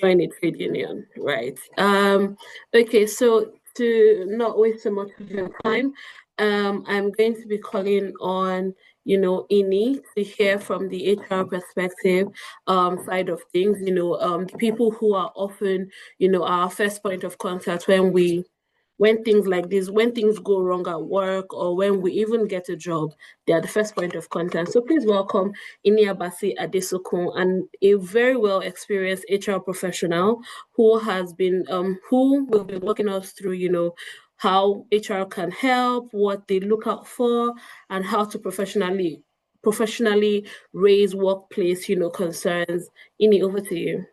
join a trade union, right? Okay, so to not waste so much of your time, I'm going to be calling on, Ini to hear from the HR perspective side of things, the people who are often, our first point of contact when things like this, when things go wrong at work or when we even get a job, they are the first point of contact. So please welcome Iniabasi Adesokun, and a very well experienced HR professional who who will be walking us through, how HR can help, what they look out for, and how to professionally raise workplace, concerns. Ini, over to you.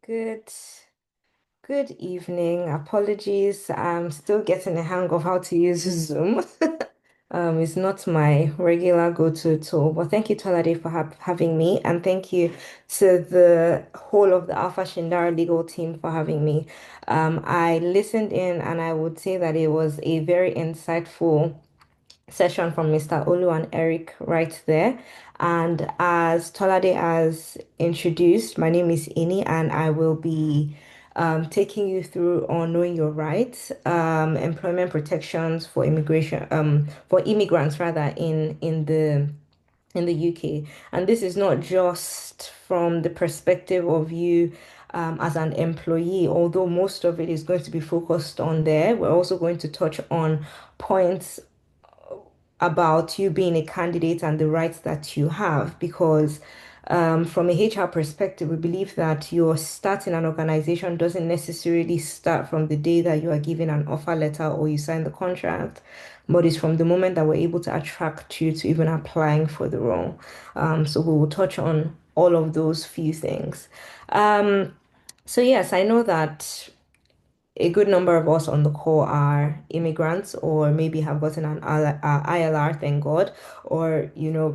Good, good evening. Apologies. I'm still getting the hang of how to use Zoom. It's not my regular go-to tool, but thank you, Tolade, for having me, and thank you to the whole of the Alpha Shindara Legal team for having me. I listened in, and I would say that it was a very insightful session from Mr. Olu and Eric right there. And as Tolade has introduced, my name is Ini, and I will be taking you through on knowing your rights, employment protections for immigration, for immigrants rather in the UK. And this is not just from the perspective of you as an employee, although most of it is going to be focused on there. We're also going to touch on points about you being a candidate and the rights that you have because from a HR perspective, we believe that your start in an organization doesn't necessarily start from the day that you are given an offer letter or you sign the contract, but it's from the moment that we're able to attract you to even applying for the role. So we will touch on all of those few things. So yes, I know that a good number of us on the call are immigrants or maybe have gotten an ILR, thank God, or,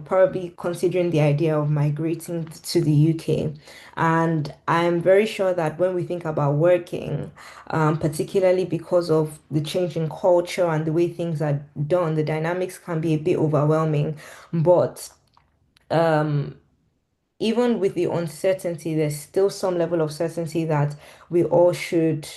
probably considering the idea of migrating to the UK. And I'm very sure that when we think about working, particularly because of the change in culture and the way things are done, the dynamics can be a bit overwhelming. But even with the uncertainty, there's still some level of certainty that we all should,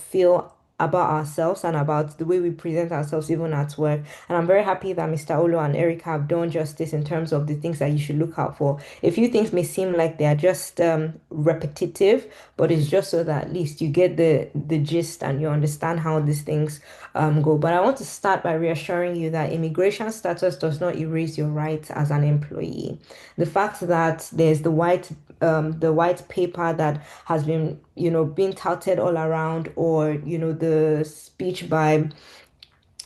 feel about ourselves and about the way we present ourselves even at work. And I'm very happy that Mr. Olo and Eric have done justice in terms of the things that you should look out for. A few things may seem like they are just repetitive, but it's just so that at least you get the gist and you understand how these things go. But I want to start by reassuring you that immigration status does not erase your rights as an employee. The fact that there's the white paper that has been, being touted all around, or, the speech by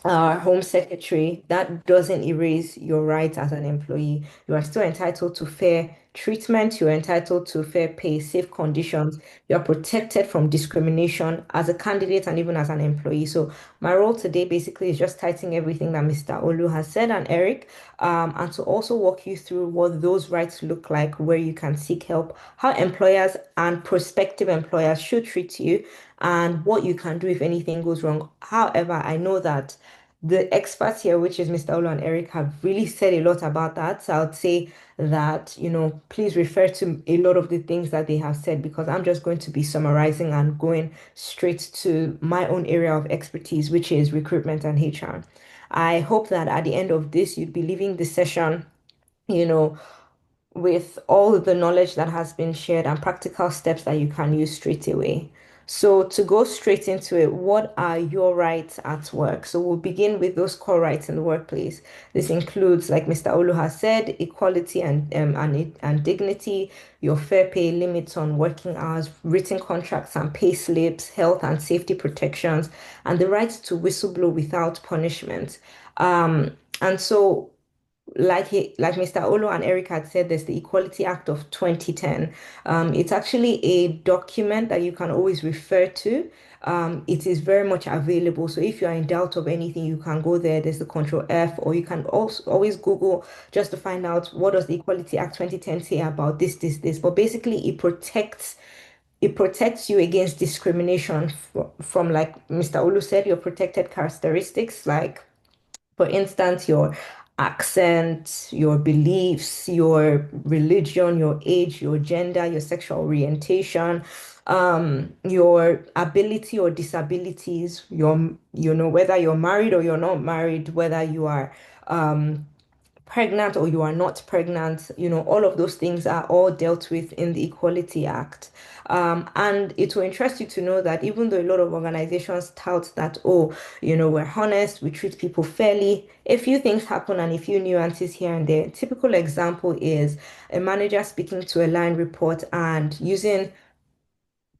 our Home Secretary, that doesn't erase your rights as an employee. You are still entitled to fair treatment, you are entitled to fair pay, safe conditions. You are protected from discrimination as a candidate and even as an employee. So my role today basically is just tightening everything that Mr. Olu has said and Eric, and to also walk you through what those rights look like, where you can seek help, how employers and prospective employers should treat you, and what you can do if anything goes wrong. However, I know that the experts here, which is Mr. Olo and Eric, have really said a lot about that. So I would say that, please refer to a lot of the things that they have said because I'm just going to be summarizing and going straight to my own area of expertise, which is recruitment and HR. I hope that at the end of this, you'd be leaving the session, you know, with all the knowledge that has been shared and practical steps that you can use straight away. So, to go straight into it, what are your rights at work? So, we'll begin with those core rights in the workplace. This includes, like Mr. Olu has said, equality and dignity, your fair pay, limits on working hours, written contracts and pay slips, health and safety protections, and the right to whistleblow without punishment. And so like Mr. Olo and Eric had said, there's the Equality Act of 2010. It's actually a document that you can always refer to. It is very much available. So if you are in doubt of anything, you can go there. There's the Control F, or you can also always Google just to find out what does the Equality Act 2010 say about this. But basically, it protects you against discrimination from, like Mr. Olu said, your protected characteristics, like for instance, your accent, your beliefs, your religion, your age, your gender, your sexual orientation, your ability or disabilities, whether you're married or you're not married, whether you are um, pregnant or you are not pregnant, all of those things are all dealt with in the Equality Act. And it will interest you to know that even though a lot of organizations tout that, oh, we're honest, we treat people fairly, a few things happen and a few nuances here and there. Typical example is a manager speaking to a line report and using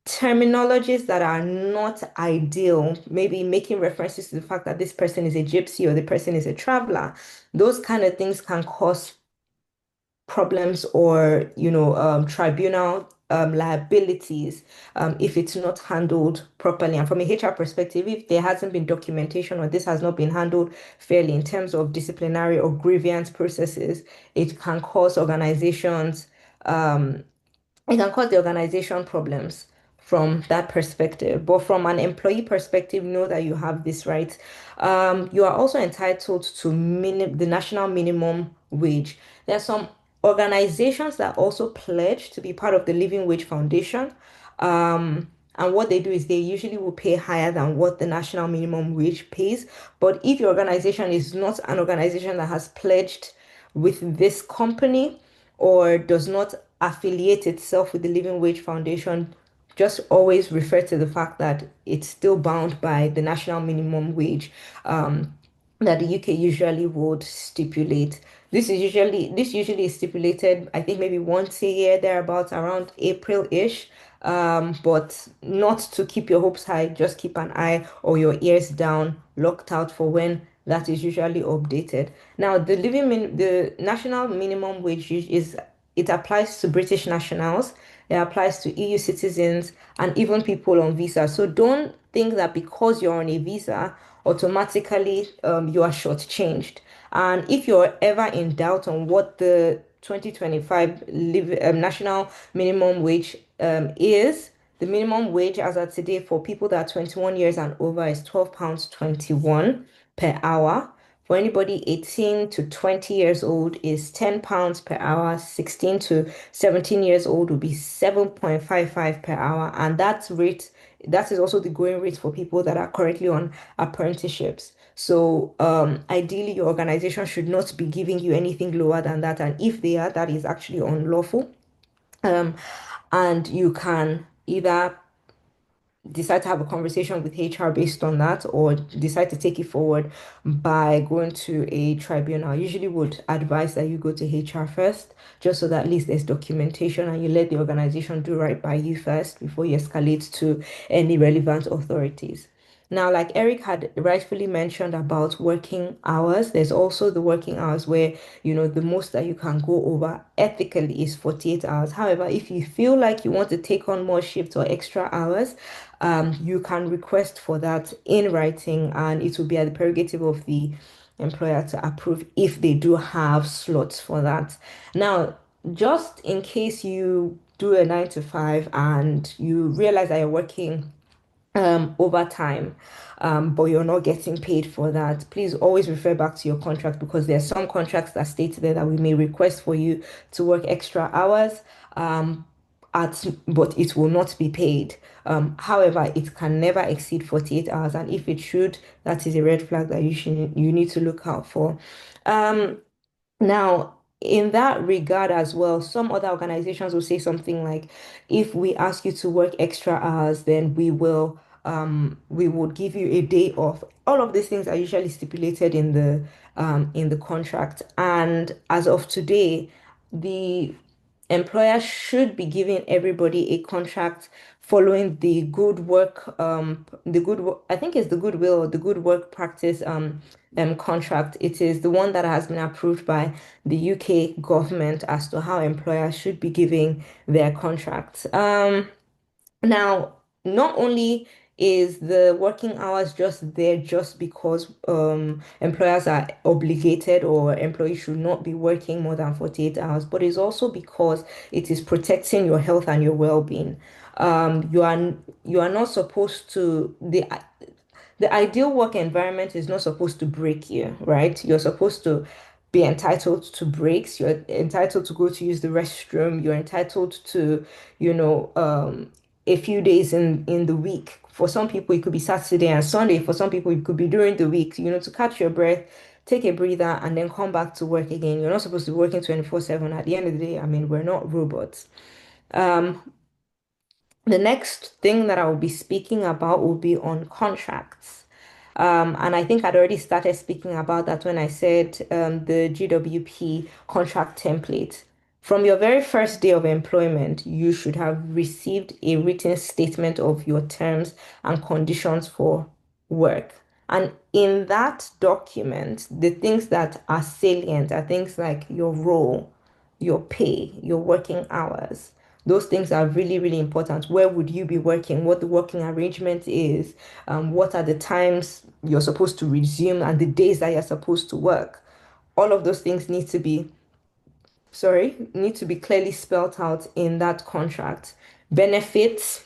terminologies that are not ideal, maybe making references to the fact that this person is a gypsy or the person is a traveler. Those kind of things can cause problems or, tribunal liabilities if it's not handled properly. And from a HR perspective, if there hasn't been documentation or this has not been handled fairly in terms of disciplinary or grievance processes, it can cause organizations it can cause the organization problems from that perspective. But from an employee perspective, know that you have this right. You are also entitled to the national minimum wage. There are some organizations that also pledge to be part of the Living Wage Foundation. And what they do is they usually will pay higher than what the national minimum wage pays. But if your organization is not an organization that has pledged with this company, or does not affiliate itself with the Living Wage Foundation, just always refer to the fact that it's still bound by the national minimum wage that the UK usually would stipulate. This usually is stipulated, I think maybe once a year, thereabouts around April-ish. But not to keep your hopes high, just keep an eye or your ears down, locked out for when that is usually updated. Now, the national minimum wage is it applies to British nationals, it applies to EU citizens, and even people on visa. So don't think that because you're on a visa, automatically you are shortchanged. And if you're ever in doubt on what the 2025 national minimum wage is, the minimum wage as of today for people that are 21 years and over is £12.21 per hour. For anybody 18 to 20 years old is £10 per hour. 16 to 17 years old will be 7.55 per hour. And that is also the going rate for people that are currently on apprenticeships. So ideally, your organization should not be giving you anything lower than that. And if they are, that is actually unlawful. And you can either decide to have a conversation with HR based on that, or decide to take it forward by going to a tribunal. I usually would advise that you go to HR first, just so that at least there's documentation and you let the organization do right by you first before you escalate to any relevant authorities. Now, like Eric had rightfully mentioned about working hours, there's also the working hours where, the most that you can go over ethically is 48 hours. However, if you feel like you want to take on more shifts or extra hours, you can request for that in writing, and it will be at the prerogative of the employer to approve if they do have slots for that. Now, just in case you do a 9 to 5 and you realize that you're working overtime, but you're not getting paid for that, please always refer back to your contract, because there are some contracts that state there that we may request for you to work extra hours, but it will not be paid. However, it can never exceed 48 hours, and if it should, that is a red flag that you need to look out for. Now, in that regard as well, some other organizations will say something like, if we ask you to work extra hours, then we would give you a day off. All of these things are usually stipulated in the contract. And as of today, the employer should be giving everybody a contract following the good work, I think it's the goodwill or the good work practice contract. It is the one that has been approved by the UK government as to how employers should be giving their contracts. Now, not only is the working hours just there just because employers are obligated, or employees should not be working more than 48 hours, but it's also because it is protecting your health and your well-being. You are not supposed to the ideal work environment is not supposed to break you, right? You're supposed to be entitled to breaks. You're entitled to go to use the restroom. You're entitled to, a few days in the week. For some people, it could be Saturday and Sunday. For some people, it could be during the week, to catch your breath, take a breather, and then come back to work again. You're not supposed to be working 24/7. At the end of the day, I mean, we're not robots. The next thing that I will be speaking about will be on contracts. And I think I'd already started speaking about that when I said the GWP contract template. From your very first day of employment, you should have received a written statement of your terms and conditions for work. And in that document, the things that are salient are things like your role, your pay, your working hours, Those things are really, really important. Where would you be working? What the working arrangement is? What are the times you're supposed to resume and the days that you're supposed to work? All of those things need to be clearly spelled out in that contract. Benefits,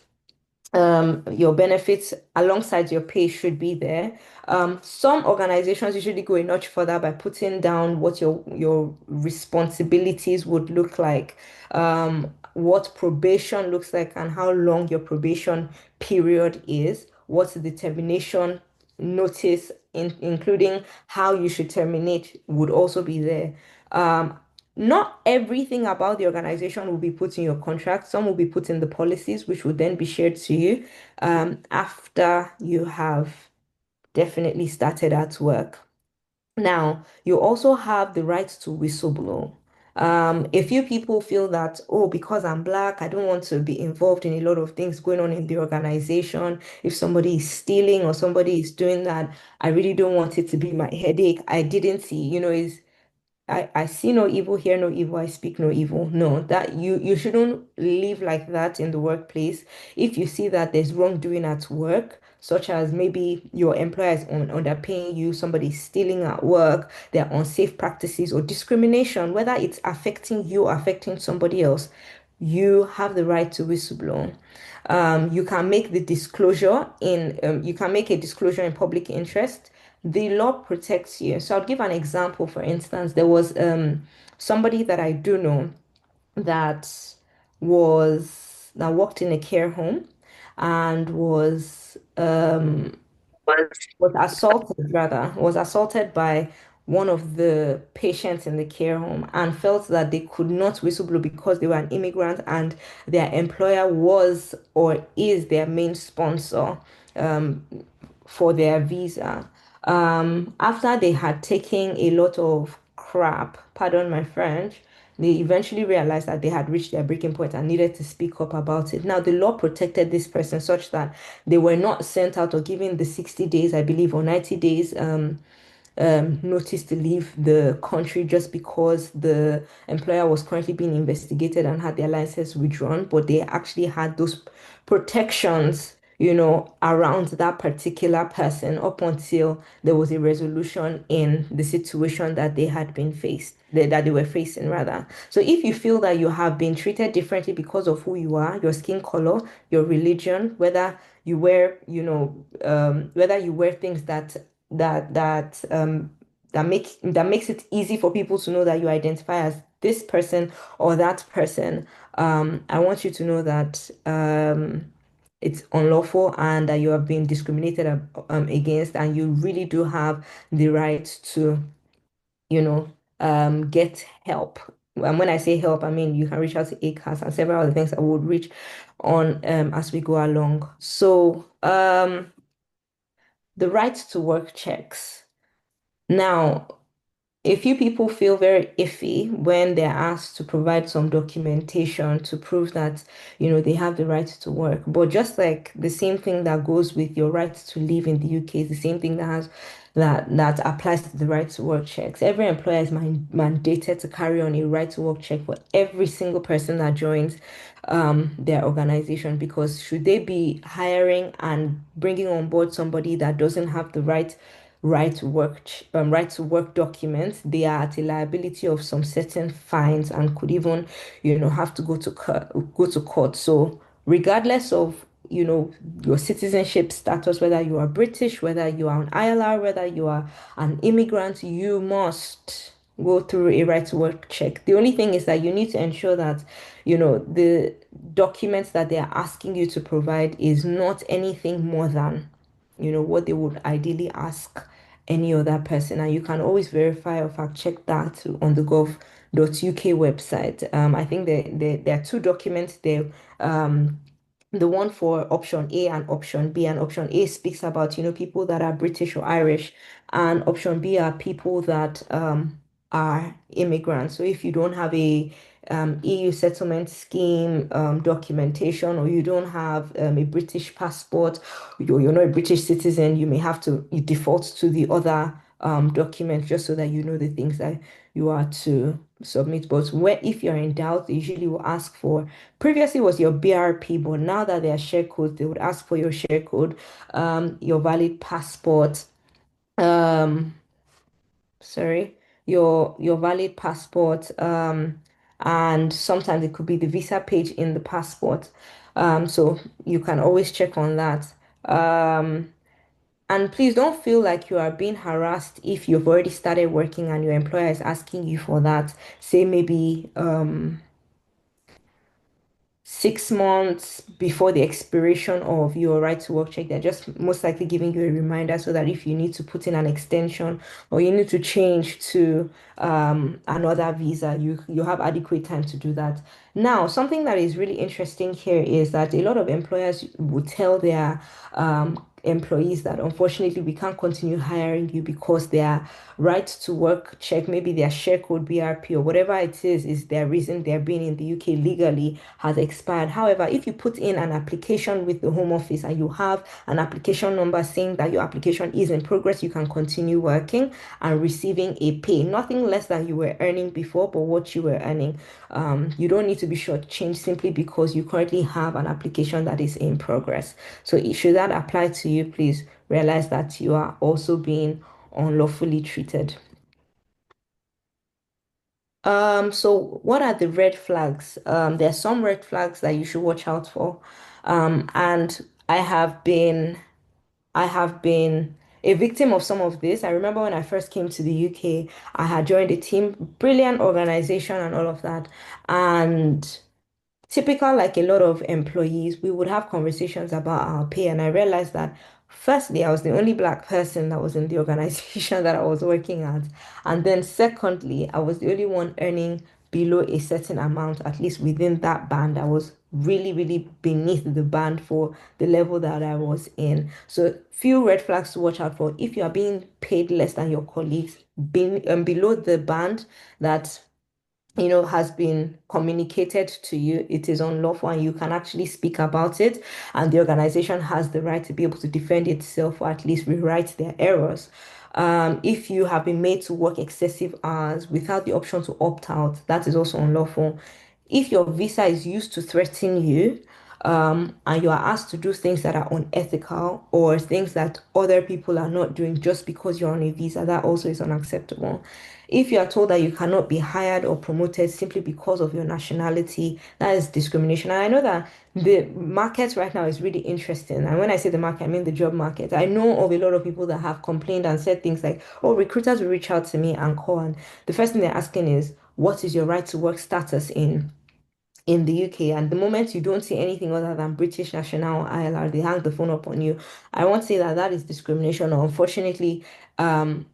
your benefits alongside your pay should be there. Some organizations usually go a notch further by putting down what your responsibilities would look like, what probation looks like, and how long your probation period is, what the termination notice, including how you should terminate, would also be there. Um, Not everything about the organization will be put in your contract. Some will be put in the policies, which will then be shared to you after you have definitely started at work. Now, you also have the right to whistleblow. A few people feel that, oh, because I'm black, I don't want to be involved in a lot of things going on in the organization. If somebody is stealing or somebody is doing that, I really don't want it to be my headache. I didn't see, is I see no evil, hear no evil, I speak no evil. No, that you shouldn't live like that in the workplace. If you see that there's wrongdoing at work, such as maybe your employer is underpaying you, somebody's stealing at work, there are unsafe practices or discrimination, whether it's affecting you or affecting somebody else, you have the right to whistleblow. You can make the disclosure you can make a disclosure in public interest. The law protects you. So I'll give an example. For instance, there was somebody that I do know that that worked in a care home and was assaulted by one of the patients in the care home and felt that they could not whistleblow because they were an immigrant and their employer was or is their main sponsor um, for their visa. After they had taken a lot of crap, pardon my French, they eventually realized that they had reached their breaking point and needed to speak up about it. Now, the law protected this person such that they were not sent out or given the 60 days, I believe, or 90 days notice to leave the country just because the employer was currently being investigated and had their license withdrawn, but they actually had those protections, around that particular person up until there was a resolution in the situation that they had been faced, that they were facing rather. So if you feel that you have been treated differently because of who you are, your skin color, your religion, whether you wear things that that um that makes it easy for people to know that you identify as this person or that person. I want you to know that it's unlawful and that you have been discriminated against, and you really do have the right to, get help. And when I say help, I mean you can reach out to ACAS and several other things that would reach on as we go along. So, the right to work checks. Now, a few people feel very iffy when they're asked to provide some documentation to prove that, they have the right to work. But just like the same thing that goes with your right to live in the UK is the same thing that applies to the right to work checks. Every employer is mandated to carry on a right to work check for every single person that joins their organization, because should they be hiring and bringing on board somebody that doesn't have the right to work documents, they are at a liability of some certain fines and could even, have to go to court. So regardless of, your citizenship status, whether you are British, whether you are an ILR, whether you are an immigrant, you must go through a right to work check. The only thing is that you need to ensure that, the documents that they are asking you to provide is not anything more than, what they would ideally ask any other person. And you can always verify or fact check that on the gov.uk website. I think there are two documents there. The one for option A and option B, and option A speaks about, people that are British or Irish, and option B are people that are immigrants. So if you don't have a EU settlement scheme documentation, or you don't have a British passport, you're not a British citizen, you may have to default to the other document just so that you know the things that you are to submit. But if you're in doubt, they usually will ask for, previously was your BRP, but now that they are share codes, they would ask for your share code, your valid passport, um, sorry, your valid passport, and sometimes it could be the visa page in the passport. So you can always check on that. Um, and please don't feel like you are being harassed if you've already started working and your employer is asking you for that. Say maybe 6 months before the expiration of your right to work check. They're just most likely giving you a reminder so that if you need to put in an extension or you need to change to another visa, you have adequate time to do that. Now, something that is really interesting here is that a lot of employers would tell their employees that unfortunately we can't continue hiring you because their right to work check, maybe their share code BRP or whatever it is their reason they're being in the UK legally has expired. However, if you put in an application with the Home Office and you have an application number saying that your application is in progress, you can continue working and receiving a pay, nothing less than you were earning before, but what you were earning. You don't need to be shortchanged simply because you currently have an application that is in progress. So should that apply to you, please realize that you are also being unlawfully treated. So what are the red flags? There are some red flags that you should watch out for. And I have been a victim of some of this. I remember when I first came to the UK, I had joined a team, brilliant organization and all of that. And typical, like a lot of employees, we would have conversations about our pay. And I realized that firstly, I was the only black person that was in the organization that I was working at. And then secondly, I was the only one earning below a certain amount, at least within that band. I was really, really beneath the band for the level that I was in. So few red flags to watch out for. If you are being paid less than your colleagues, being below the band that has been communicated to you, it is unlawful and you can actually speak about it. And the organization has the right to be able to defend itself or at least rewrite their errors. If you have been made to work excessive hours without the option to opt out, that is also unlawful. If your visa is used to threaten you, and you are asked to do things that are unethical or things that other people are not doing just because you're on a visa, that also is unacceptable. If you are told that you cannot be hired or promoted simply because of your nationality, that is discrimination. And I know that the market right now is really interesting. And when I say the market, I mean the job market. I know of a lot of people that have complained and said things like, oh, recruiters will reach out to me and call. And the first thing they're asking is, what is your right to work status in the UK? And the moment you don't see anything other than British national ILR, they hang the phone up on you. I won't say that that is discrimination. Or unfortunately,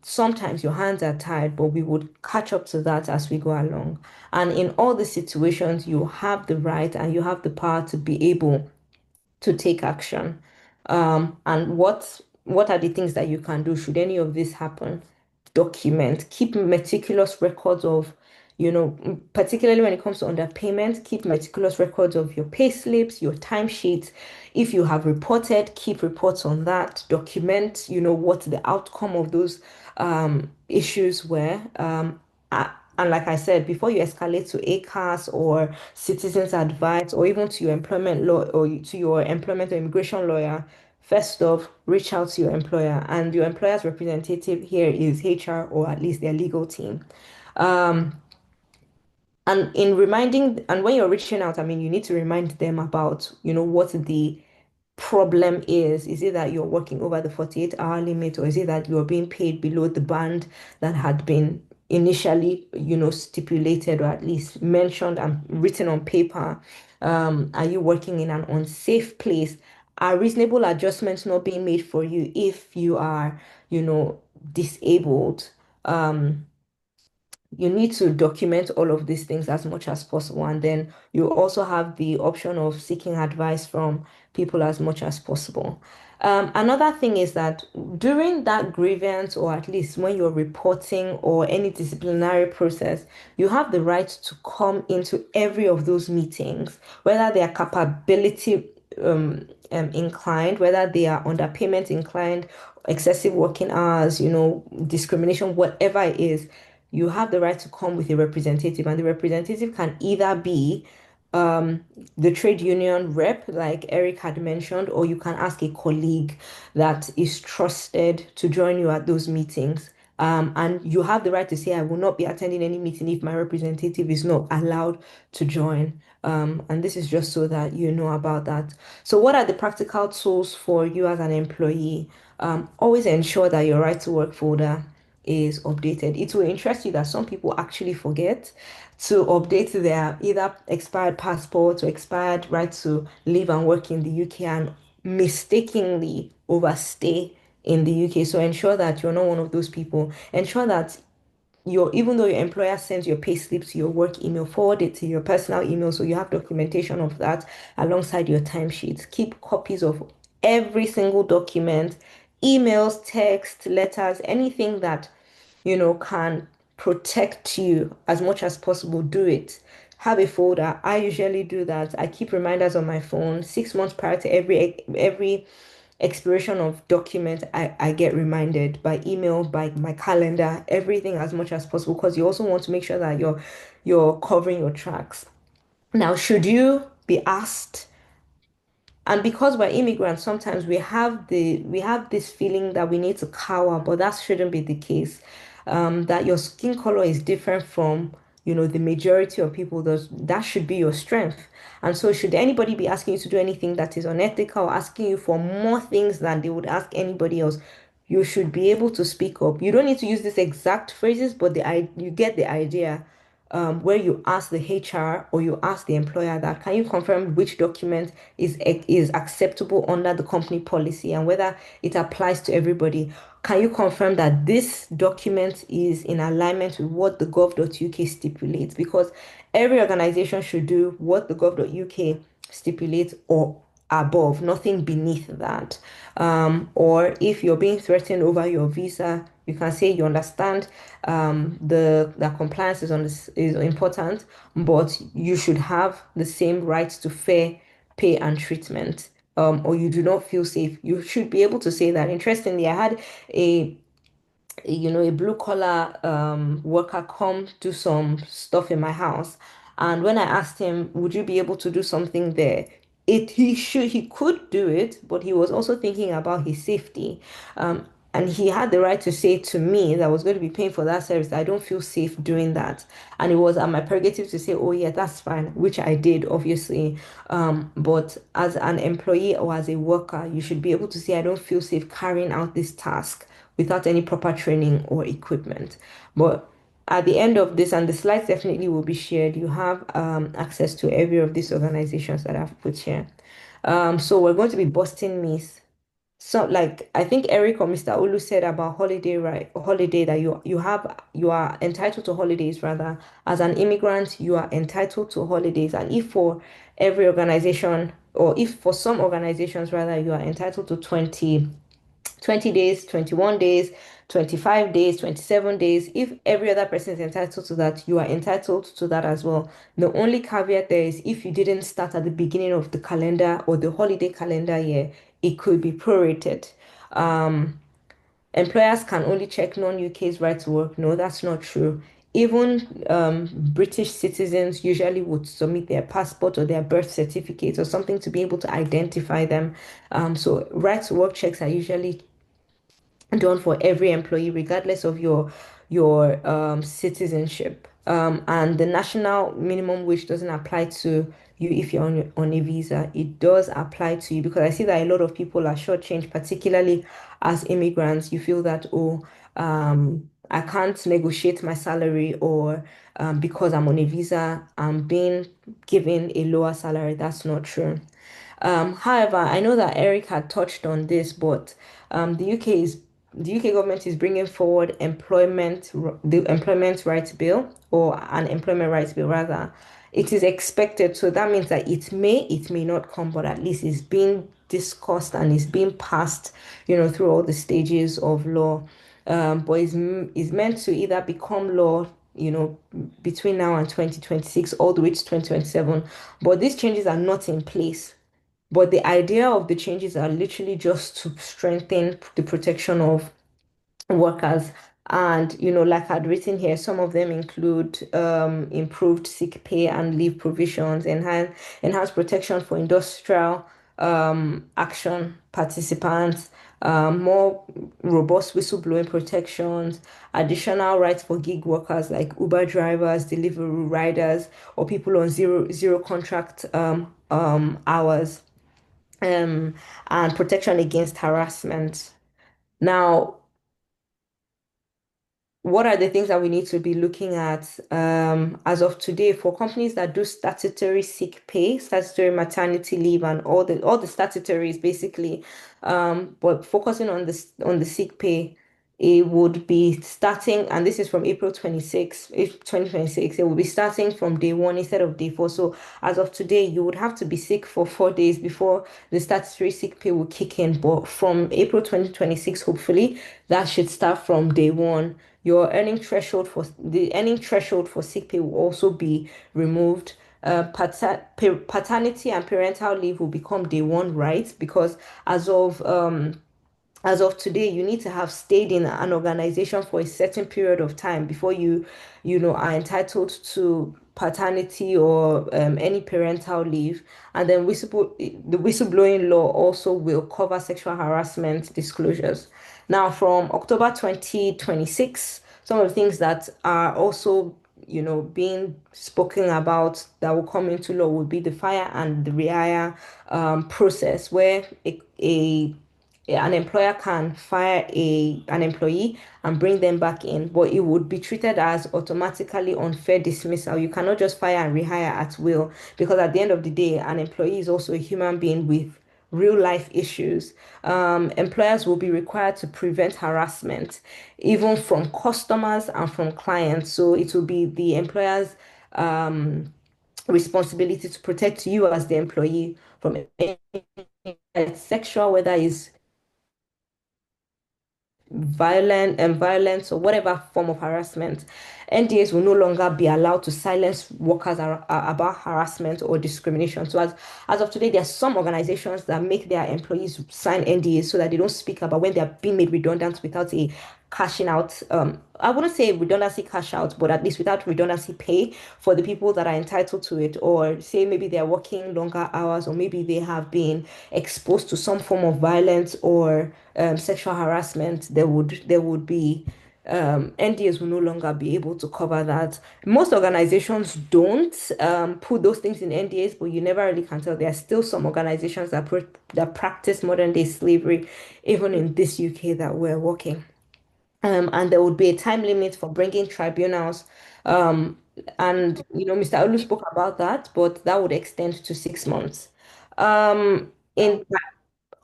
sometimes your hands are tied, but we would catch up to that as we go along. And in all the situations, you have the right and you have the power to be able to take action. And what are the things that you can do should any of this happen? Document, keep meticulous records of, particularly when it comes to underpayment, keep meticulous records of your pay slips, your timesheets. If you have reported, keep reports on that. Document, what the outcome of those issues were. And like I said, before you escalate to ACAS or citizens advice or even to your employment law or to your employment or immigration lawyer, first off, reach out to your employer. And your employer's representative here is HR or at least their legal team. And in reminding, and when you're reaching out, I mean, you need to remind them about, what the problem is. Is it that you're working over the 48-hour limit, or is it that you're being paid below the band that had been initially, stipulated or at least mentioned and written on paper? Are you working in an unsafe place? Are reasonable adjustments not being made for you if you are, disabled? You need to document all of these things as much as possible. And then you also have the option of seeking advice from people as much as possible. Another thing is that during that grievance, or at least when you're reporting or any disciplinary process, you have the right to come into every of those meetings, whether they are capability inclined, whether they are underpayment inclined, excessive working hours, discrimination, whatever it is. you have the right to come with a representative, and the representative can either be um, the trade union rep, like Eric had mentioned, or you can ask a colleague that is trusted to join you at those meetings. And you have the right to say, I will not be attending any meeting if my representative is not allowed to join. And this is just so that you know about that. So, what are the practical tools for you as an employee? Always ensure that your right to work folder is updated. It will interest you that some people actually forget to update their either expired passport or expired right to live and work in the UK and mistakenly overstay in the UK. So ensure that you're not one of those people. Ensure that your even though your employer sends your pay slip to your work email, forward it to your personal email so you have documentation of that alongside your timesheets. Keep copies of every single document, emails, text, letters, anything that can protect you as much as possible. Do it. Have a folder. I usually do that. I keep reminders on my phone 6 months prior to every expiration of document. I get reminded by email, by my calendar, everything as much as possible because you also want to make sure that you're covering your tracks. Now, should you be asked, and because we're immigrants, sometimes we have this feeling that we need to cower, but that shouldn't be the case. That your skin color is different from, the majority of people, that should be your strength. And so should anybody be asking you to do anything that is unethical or asking you for more things than they would ask anybody else, you should be able to speak up. You don't need to use these exact phrases, but you get the idea. Where you ask the HR or you ask the employer that can you confirm which document is acceptable under the company policy and whether it applies to everybody. Can you confirm that this document is in alignment with what the gov.uk stipulates? Because every organization should do what the gov.uk stipulates or above, nothing beneath that. Or if you're being threatened over your visa, you can say you understand the compliance is is important, but you should have the same rights to fair pay and treatment. Or you do not feel safe. You should be able to say that. Interestingly, I had a a blue collar worker come do some stuff in my house. And when I asked him, would you be able to do something there? He could do it, but he was also thinking about his safety. And he had the right to say to me that I was going to be paying for that service, I don't feel safe doing that. And it was at my prerogative to say, oh yeah, that's fine, which I did, obviously. But as an employee or as a worker, you should be able to say, I don't feel safe carrying out this task without any proper training or equipment. But at the end of this, and the slides definitely will be shared, you have access to every of these organizations that I've put here. So we're going to be busting myths. So like I think Eric or Mr. Olu said about holiday, right? Holiday that you are entitled to holidays rather. As an immigrant, you are entitled to holidays. And if for every organization or if for some organizations rather, you are entitled to 20 days, 21 days, 25 days, 27 days. If every other person is entitled to that, you are entitled to that as well. The only caveat there is if you didn't start at the beginning of the calendar or the holiday calendar year, it could be prorated. Um, Employers can only check non-UK's right to work. No, that's not true. Even British citizens usually would submit their passport or their birth certificate or something to be able to identify them. So right to work checks are usually done for every employee, regardless of your citizenship. And the national minimum wage doesn't apply to you if you're on a visa. It does apply to you because I see that a lot of people are shortchanged, particularly as immigrants. You feel that, oh, I can't negotiate my salary or because I'm on a visa, I'm being given a lower salary. That's not true. However, I know that Eric had touched on this, but the UK government is bringing forward the employment rights bill or an employment rights bill rather. It is expected, so that means that it may not come, but at least it's being discussed and it's being passed, through all the stages of law. But is meant to either become law, between now and 2026, all the way to 2027. But these changes are not in place. But the idea of the changes are literally just to strengthen the protection of workers And, like I'd written here, some of them include improved sick pay and leave provisions, enhanced protection for industrial action participants, more robust whistleblowing protections, additional rights for gig workers like Uber drivers, delivery riders, or people on zero contract hours, and protection against harassment. Now, what are the things that we need to be looking at as of today for companies that do statutory sick pay, statutory maternity leave, and all the statutories basically, but focusing on the sick pay, it would be starting, and this is from April 26, if 2026, it will be starting from day one instead of day four. So as of today, you would have to be sick for 4 days before the statutory sick pay will kick in. But from April 2026, hopefully, that should start from day one. Your earning threshold for sick pay will also be removed. Paternity and parental leave will become day one rights because as of as of today, you need to have stayed in an organization for a certain period of time before are entitled to paternity or any parental leave. And then the whistleblowing law also will cover sexual harassment disclosures. Now, from October 2026, some of the things that are also being spoken about that will come into law will be the fire and the rehire process, where an employer can fire an employee and bring them back in, but it would be treated as automatically unfair dismissal. You cannot just fire and rehire at will because at the end of the day, an employee is also a human being with real life issues. Employers will be required to prevent harassment, even from customers and from clients. So it will be the employer's responsibility to protect you as the employee from any sexual, whether it's violence or whatever form of harassment. NDAs will no longer be allowed to silence workers about harassment or discrimination. So as of today, there are some organizations that make their employees sign NDAs so that they don't speak about when they are being made redundant without a cashing out. I wouldn't say redundancy cash out, but at least without redundancy pay for the people that are entitled to it, or say maybe they're working longer hours, or maybe they have been exposed to some form of violence or sexual harassment. There would be NDAs will no longer be able to cover that. Most organizations don't put those things in NDAs, but you never really can tell. There are still some organizations that practice modern day slavery, even in this UK that we're working. And there would be a time limit for bringing tribunals. Um, and Mr. Olu spoke about that, but that would extend to 6 months. In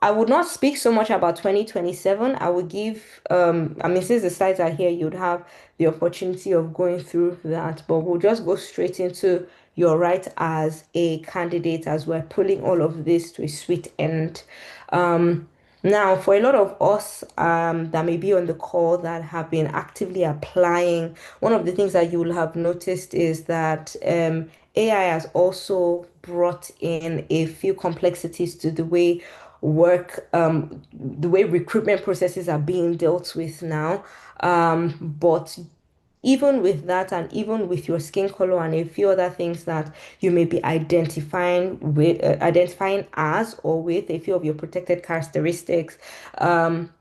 I would not speak so much about 2027. I would give, I mean, since the slides are here, you'd have the opportunity of going through that, but we'll just go straight into your right as a candidate as we're pulling all of this to a sweet end. Um, Now, for a lot of us that may be on the call that have been actively applying, one of the things that you will have noticed is that AI has also brought in a few complexities to the way recruitment processes are being dealt with now. But even with that, and even with your skin color and a few other things that you may be identifying as or with a few of your protected characteristics,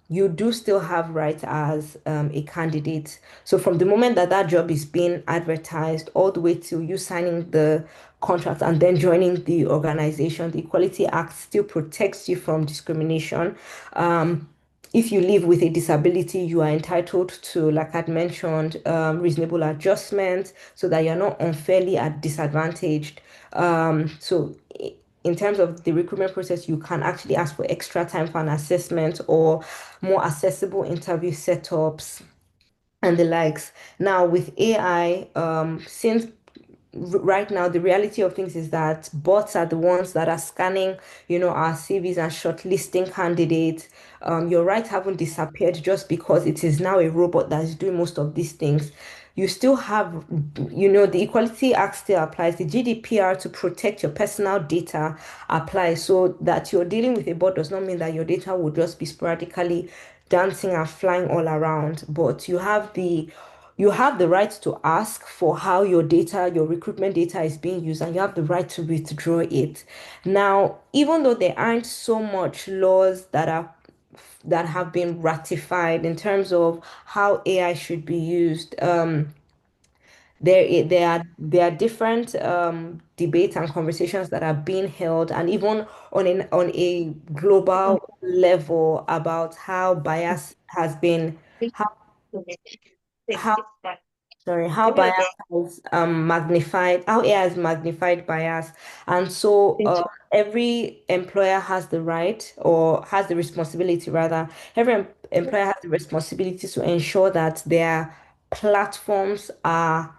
you do still have rights as a candidate. So from the moment that that job is being advertised all the way till you signing the contract and then joining the organization, the Equality Act still protects you from discrimination. If you live with a disability, you are entitled to, like I'd mentioned, reasonable adjustment so that you're not unfairly disadvantaged. In terms of the recruitment process, you can actually ask for extra time for an assessment or more accessible interview setups and the likes. Now, with AI, since right now the reality of things is that bots are the ones that are scanning our CVs and shortlisting candidates. Your rights haven't disappeared just because it is now a robot that is doing most of these things. you still have, the Equality Act still applies. The GDPR to protect your personal data applies. So that you're dealing with a bot does not mean that your data will just be sporadically dancing and flying all around, but you have the right to ask for how your data, your recruitment data is being used, and you have the right to withdraw it. Now, even though there aren't so much laws that have been ratified in terms of how AI should be used, there are different debates and conversations that are being held, and even on a global level about how bias has been how sorry, how bias has magnified, how AI has magnified bias. And so every employer has the right, or has the responsibility rather, employer has the responsibility to ensure that their platforms are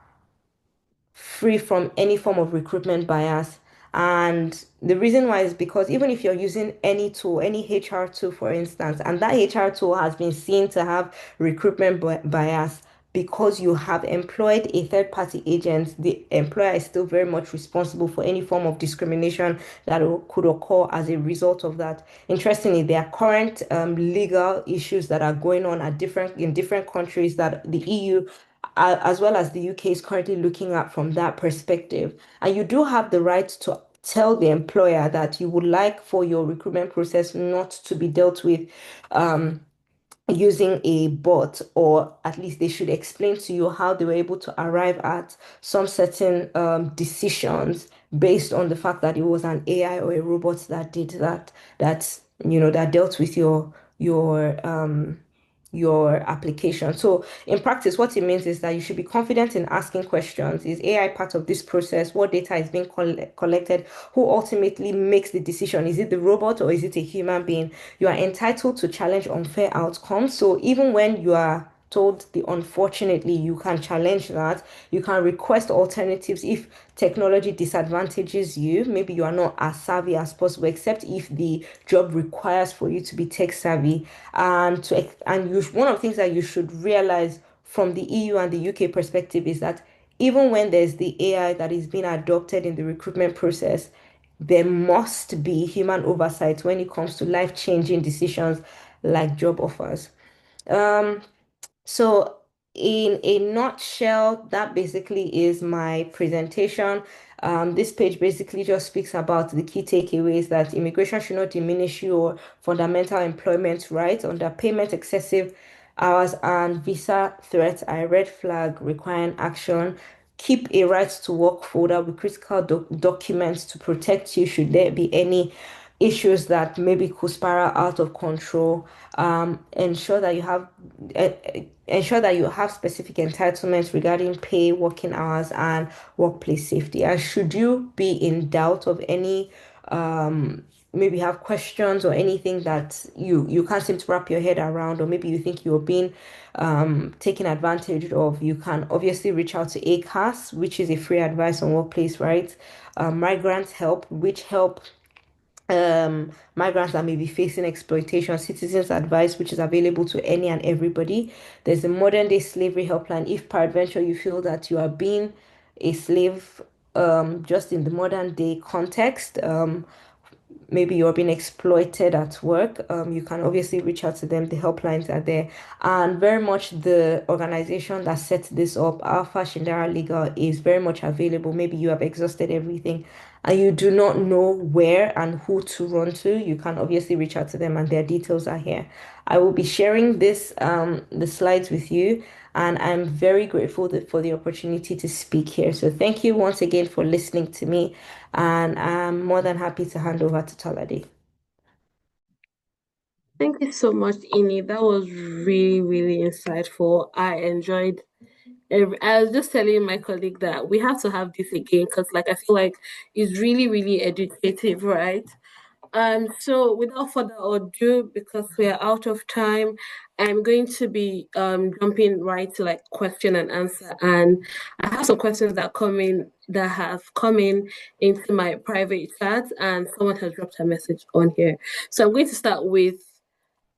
free from any form of recruitment bias. And the reason why is because even if you're using any tool, any HR tool, for instance, and that HR tool has been seen to have recruitment bias, because you have employed a third party agent, the employer is still very much responsible for any form of discrimination that could occur as a result of that. Interestingly, there are current legal issues that are going on in different countries that the EU as well as the UK is currently looking at from that perspective. And you do have the right to tell the employer that you would like for your recruitment process not to be dealt with using a bot, or at least they should explain to you how they were able to arrive at some certain decisions based on the fact that it was an AI or a robot that did that dealt with your application. So in practice, what it means is that you should be confident in asking questions. Is AI part of this process? What data is being collected? Who ultimately makes the decision? Is it the robot or is it a human being? You are entitled to challenge unfair outcomes. So even when you are told the unfortunately, you can challenge that. You can request alternatives if technology disadvantages you. Maybe you are not as savvy as possible, except if the job requires for you to be tech savvy. One of the things that you should realize from the EU and the UK perspective is that even when there's the AI that is being adopted in the recruitment process, there must be human oversight when it comes to life-changing decisions like job offers. So, in a nutshell, that basically is my presentation. This page basically just speaks about the key takeaways: that immigration should not diminish your fundamental employment rights. Underpayment, excessive hours, and visa threats are a red flag requiring action. Keep a right to work folder with critical documents to protect you should there be any issues that maybe could spiral out of control. Ensure that you have specific entitlements regarding pay, working hours, and workplace safety. And should you be in doubt of any, maybe have questions or anything that you can't seem to wrap your head around, or maybe you think you're being taken advantage of, you can obviously reach out to ACAS, which is a free advice on workplace rights. Migrants Help, which help migrants that may be facing exploitation. Citizens Advice, which is available to any and everybody. There's a modern day slavery helpline if peradventure you feel that you are being a slave, just in the modern day context. Maybe you're being exploited at work, you can obviously reach out to them. The helplines are there. And very much the organization that sets this up, Alpha Shindara Legal, is very much available. Maybe you have exhausted everything and you do not know where and who to run to. You can obviously reach out to them, and their details are here. I will be sharing the slides with you, and I'm very grateful for the opportunity to speak here. So thank you once again for listening to me, and I'm more than happy to hand over to Tolade. Thank you so much, Ini. That was really, really insightful. I enjoyed I was just telling my colleague that we have to have this again because, like, I feel like it's really, really educative, right? So without further ado, because we are out of time, I'm going to be jumping right to like question and answer. And I have some questions that have come in into my private chat, and someone has dropped a message on here. So I'm going to start with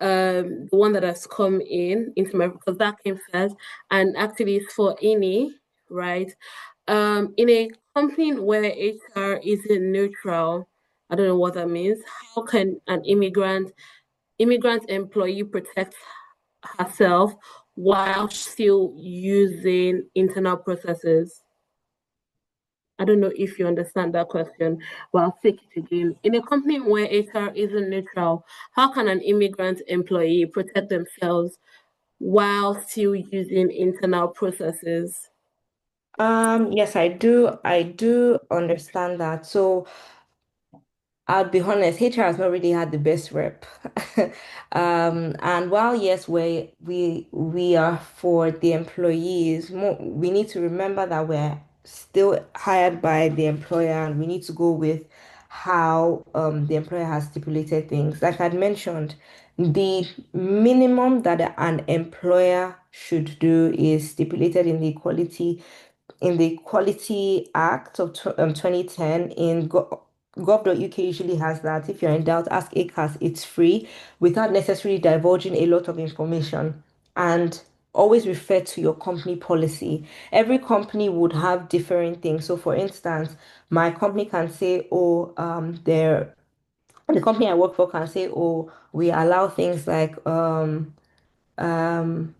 the one that has come into my, because that came first, and actually it's for INI, right? In a company where HR isn't neutral, I don't know what that means. How can an immigrant employee protect herself while still using internal processes? I don't know if you understand that question, but I'll take it again. In a company where HR isn't neutral, how can an immigrant employee protect themselves while still using internal processes? Yes, I do understand that. So I'll be honest, HR has not really had the best rep. And while yes, we are for the employees, more, we need to remember that we're still hired by the employer, and we need to go with how the employer has stipulated things. Like I'd mentioned, the minimum that an employer should do is stipulated in the Equality Act of 2010 in gov.uk usually has that. If you're in doubt, ask ACAS. It's free without necessarily divulging a lot of information. And always refer to your company policy. Every company would have different things. So, for instance, my company can say, oh, the company I work for can say, oh, we allow things like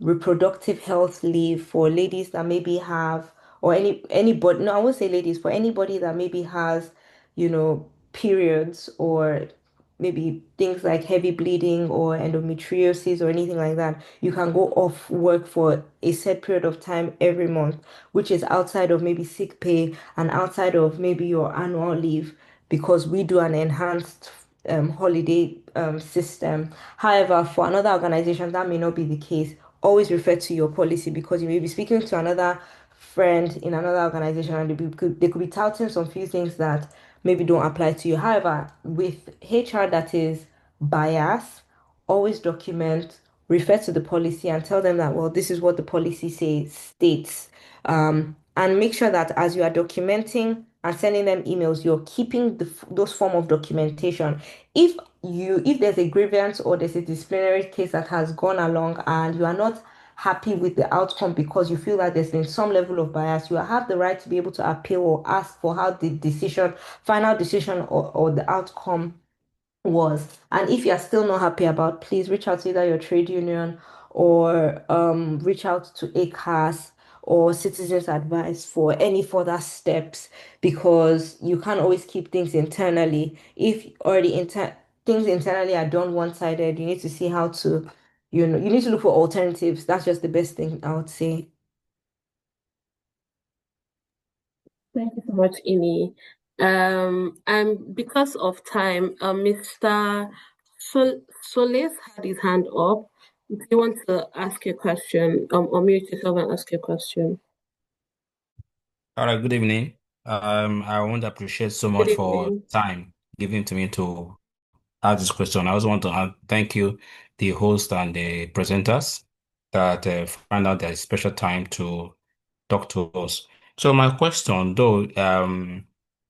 reproductive health leave for ladies that maybe have, or anybody, no, I won't say ladies, for anybody that maybe has, periods, or maybe things like heavy bleeding or endometriosis or anything like that. You can go off work for a set period of time every month, which is outside of maybe sick pay and outside of maybe your annual leave, because we do an enhanced holiday system. However, for another organization, that may not be the case. Always refer to your policy, because you may be speaking to another friend in another organization, and they could be touting some few things that maybe don't apply to you. However, with HR that is biased, always document, refer to the policy, and tell them that, well, this is what the policy states. And make sure that as you are documenting and sending them emails, you're keeping those form of documentation. If there's a grievance or there's a disciplinary case that has gone along and you are not happy with the outcome because you feel that there's been some level of bias, you have the right to be able to appeal or ask for how the final decision, or the outcome was. And if you're still not happy about, please reach out to either your trade union, or reach out to ACAS or Citizens Advice for any further steps, because you can't always keep things internally. If already things internally are done one-sided, you need to see how to, you need to look for alternatives. That's just the best thing I would say. Thank you so much, Ini. And because of time, Mr. Solis had his hand up. If you want to ask a question, unmute yourself and ask your question. All right, good evening. I want to appreciate so Good much for evening. time given to me to ask this question. I also want to thank you, the host and the presenters, that find out there's special time to talk to us. So my question, though,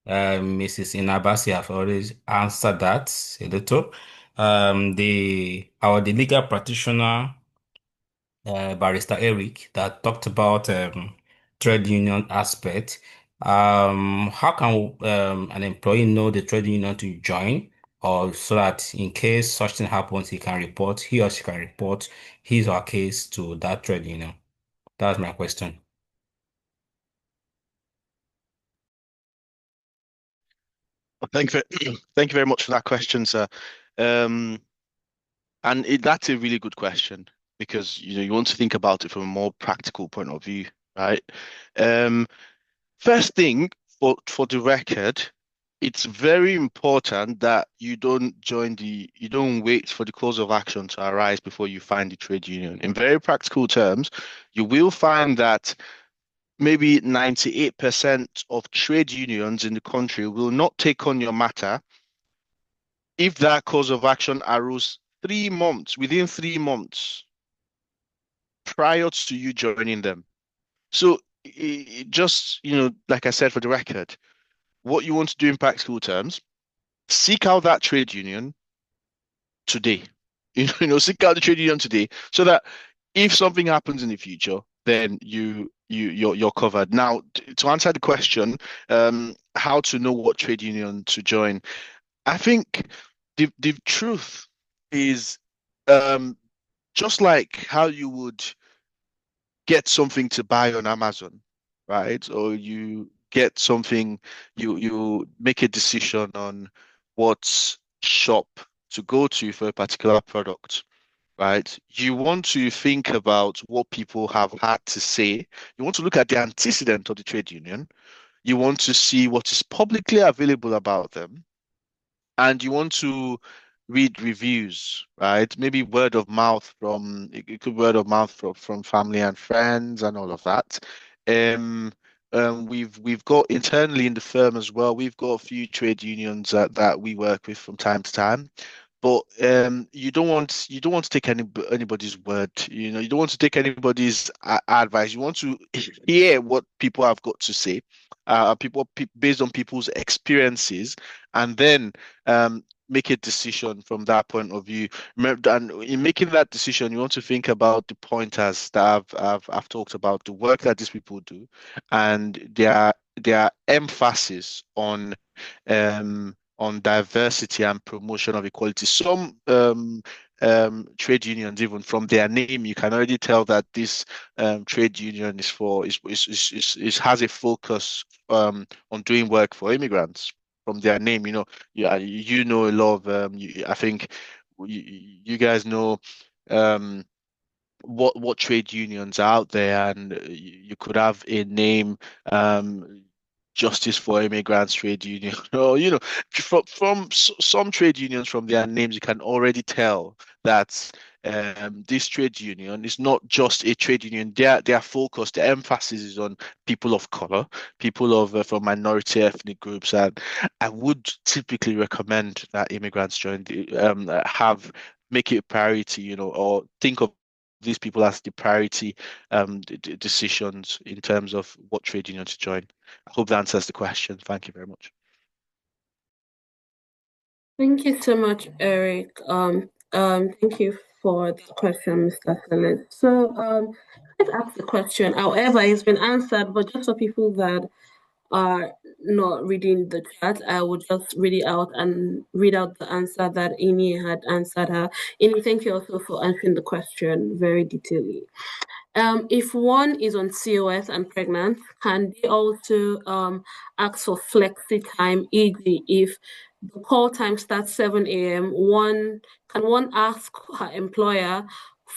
Mrs. Inabasi have already answered that a little. The legal practitioner, Barrister Eric, that talked about trade union aspect. How can an employee know the trade union to join, or so that in case such thing happens, he or she can report his or her case to that trade union? That's my question. Well, thank you very much for that question, sir. Um, that's a really good question, because you want to think about it from a more practical point of view, right? Um, First thing, for the record, it's very important that you don't wait for the cause of action to arise before you find the trade union. In very practical terms, you will find that maybe 98% of trade unions in the country will not take on your matter if that cause of action arose within 3 months prior to you joining them. So just, like I said, for the record, what you want to do in practical terms, seek out that trade union today. seek out the trade union today so that if something happens in the future, then you're covered. Now, to answer the question, how to know what trade union to join, I think the truth is um just like how you would get something to buy on Amazon, right? Or you get something, you make a decision on what shop to go to for a particular product, right? You want to think about what people have had to say. You want to look at the antecedent of the trade union. You want to see what is publicly available about them, and you want to read reviews, right? Maybe word of mouth from it could word of mouth from family and friends and all of that. Um, we've got internally in the firm as well. We've got a few trade unions that we work with from time to time. But you don't want to take anybody's word. You don't want to take anybody's advice. You want to hear what people have got to say, based on people's experiences, and then make a decision from that point of view. And in making that decision, you want to think about the pointers that I've talked about, the work that these people do, and their emphasis on diversity and promotion of equality. Some trade unions, even from their name, you can already tell that this trade union has a focus on doing work for immigrants. From their name, you know a lot of I think you guys know um what trade unions are out there, and you could have a name, Justice for Immigrants Trade Union, or some trade unions, from their names, you can already tell that this trade union is not just a trade union. Their focus, their emphasis is on people of color, people of from minority ethnic groups, and I would typically recommend that immigrants join have make it a priority, or think of these people as the priority decisions in terms of what trade union to join. I hope that answers the question. Thank you very much. Thank you so much, Eric. Thank you for the question, Mr. Phillips. So, let's ask the question. However, it's been answered, but just for people that are not reading the chat, I would just read it out and read out the answer that Amy had answered her. Amy, thank you also for answering the question very detailedly. If one is on COS and pregnant, can they also ask for flexi time, e.g., if the call time starts 7 a.m., one ask her employer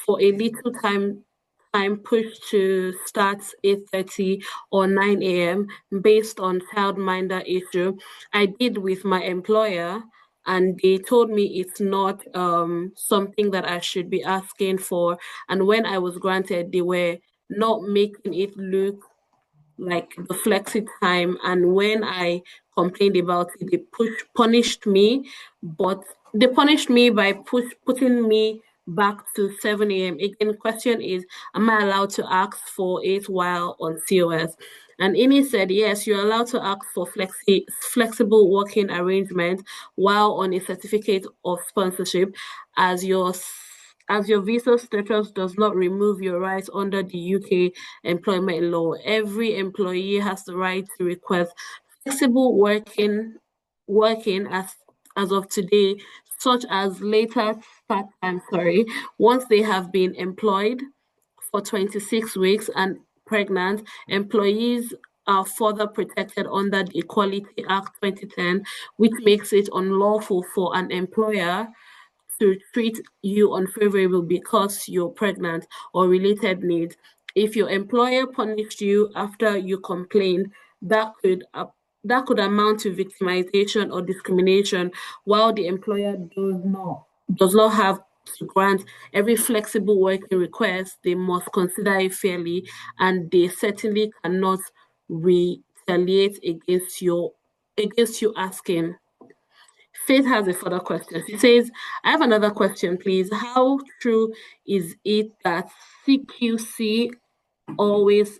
for a little time push to start 8:30 or 9 a.m. based on childminder issue? I did with my employer, and they told me it's not something that I should be asking for. And when I was granted, they were not making it look like the flexi time. And when I complained about it, they punished me, but they punished me by putting me back to 7 a.m. Again, the question is, am I allowed to ask for it while on COS? And Amy said, yes, you're allowed to ask for flexible working arrangement while on a certificate of sponsorship, as your visa status does not remove your rights under the UK employment law. Every employee has the right to request flexible working as of today, such as later start time, once they have been employed for 26 weeks and pregnant. Employees are further protected under the Equality Act 2010, which makes it unlawful for an employer to treat you unfavorable because you're pregnant or related needs. If your employer punished you after you complained, that could amount to victimization or discrimination, while the employer does not have to grant every flexible working request. They must consider it fairly, and they certainly cannot retaliate against you asking. Faith has a further question. She says, I have another question, please. How true is it that CQC always,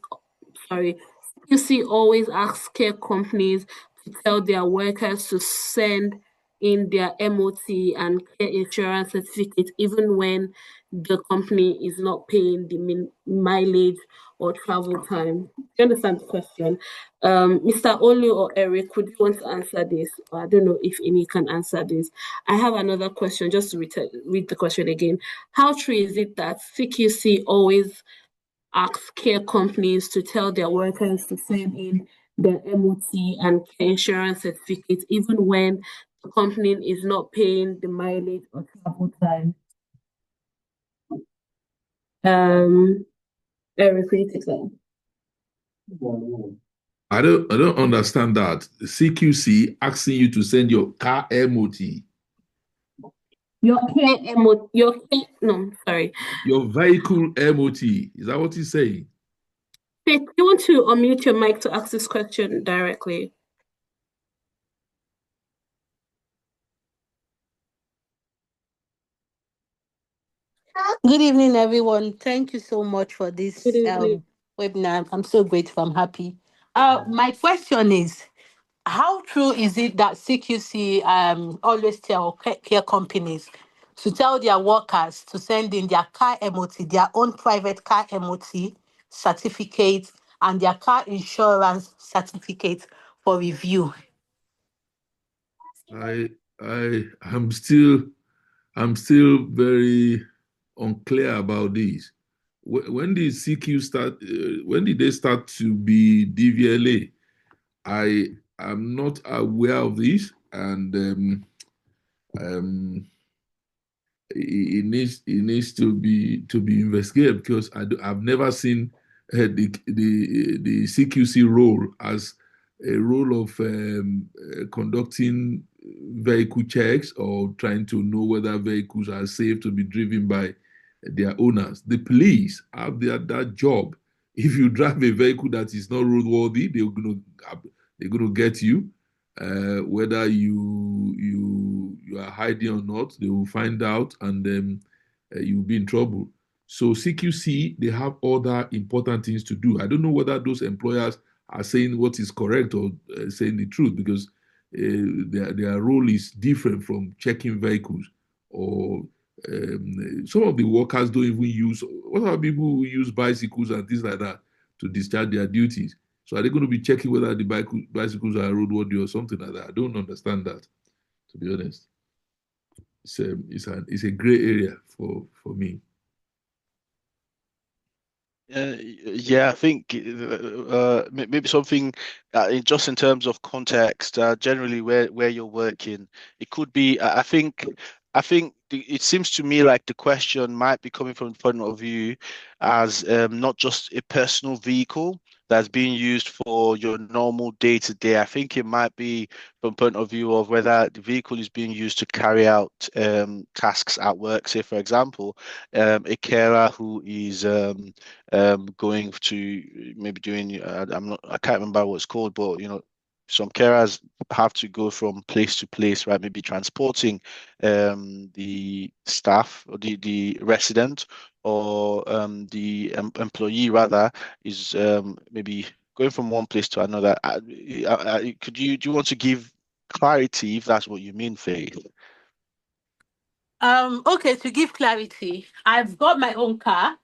CQC always asks care companies to tell their workers to send in their MOT and care insurance certificate, even when the company is not paying the mileage or travel time. Do you understand the question? Mr. Olu or Eric, would you want to answer this? Or I don't know if Amy can answer this. I have another question, just to read the question again. How true is it that CQC always asks care companies to tell their workers to send in their MOT and care insurance certificates, even when the company is not paying the mileage or travel time? Eric, will you take that? I don't understand that. CQC asking you to send your car MOT, Your care MOT, no, sorry. your vehicle MOT. Is that what he's saying? Faith, you want to unmute your mic to ask this question directly? Good evening, everyone. Thank you so much for Good this evening. webinar. I'm so grateful. I'm happy. My question is, how true is it that CQC always tell care companies to tell their workers to send in their car MOT, their own private car MOT certificate, and their car insurance certificate for review? I'm still very unclear about this. When did CQ start? When did they start to be DVLA? I am not aware of this, and it needs to be investigated, because I've never seen the CQC role as a role of conducting vehicle checks or trying to know whether vehicles are safe to be driven by their owners. The police have that job. If you drive a vehicle that is not roadworthy, they're gonna get you. Whether you are hiding or not, they will find out, and then you'll be in trouble. So CQC, they have other important things to do. I don't know whether those employers are saying what is correct or saying the truth, because their role is different from checking vehicles, or some of the workers don't even use. What are people who use bicycles and things like that to discharge their duties? So are they going to be checking whether the bicycles are roadworthy or something like that? I don't understand that, to be honest. It's a gray area for me. Yeah, I think maybe something just in terms of context, generally where you're working, it could be. I think it seems to me like the question might be coming from the point of view as not just a personal vehicle that's being used for your normal day to day. I think it might be from point of view of whether the vehicle is being used to carry out tasks at work. Say, for example, a carer who is going to maybe doing I can't remember what it's called, but some carers have to go from place to place, right? Maybe transporting the staff or the resident, or the employee rather is maybe going from one place to another. Do you want to give clarity if that's what you mean, Faith? Okay, to give clarity, I've got my own car,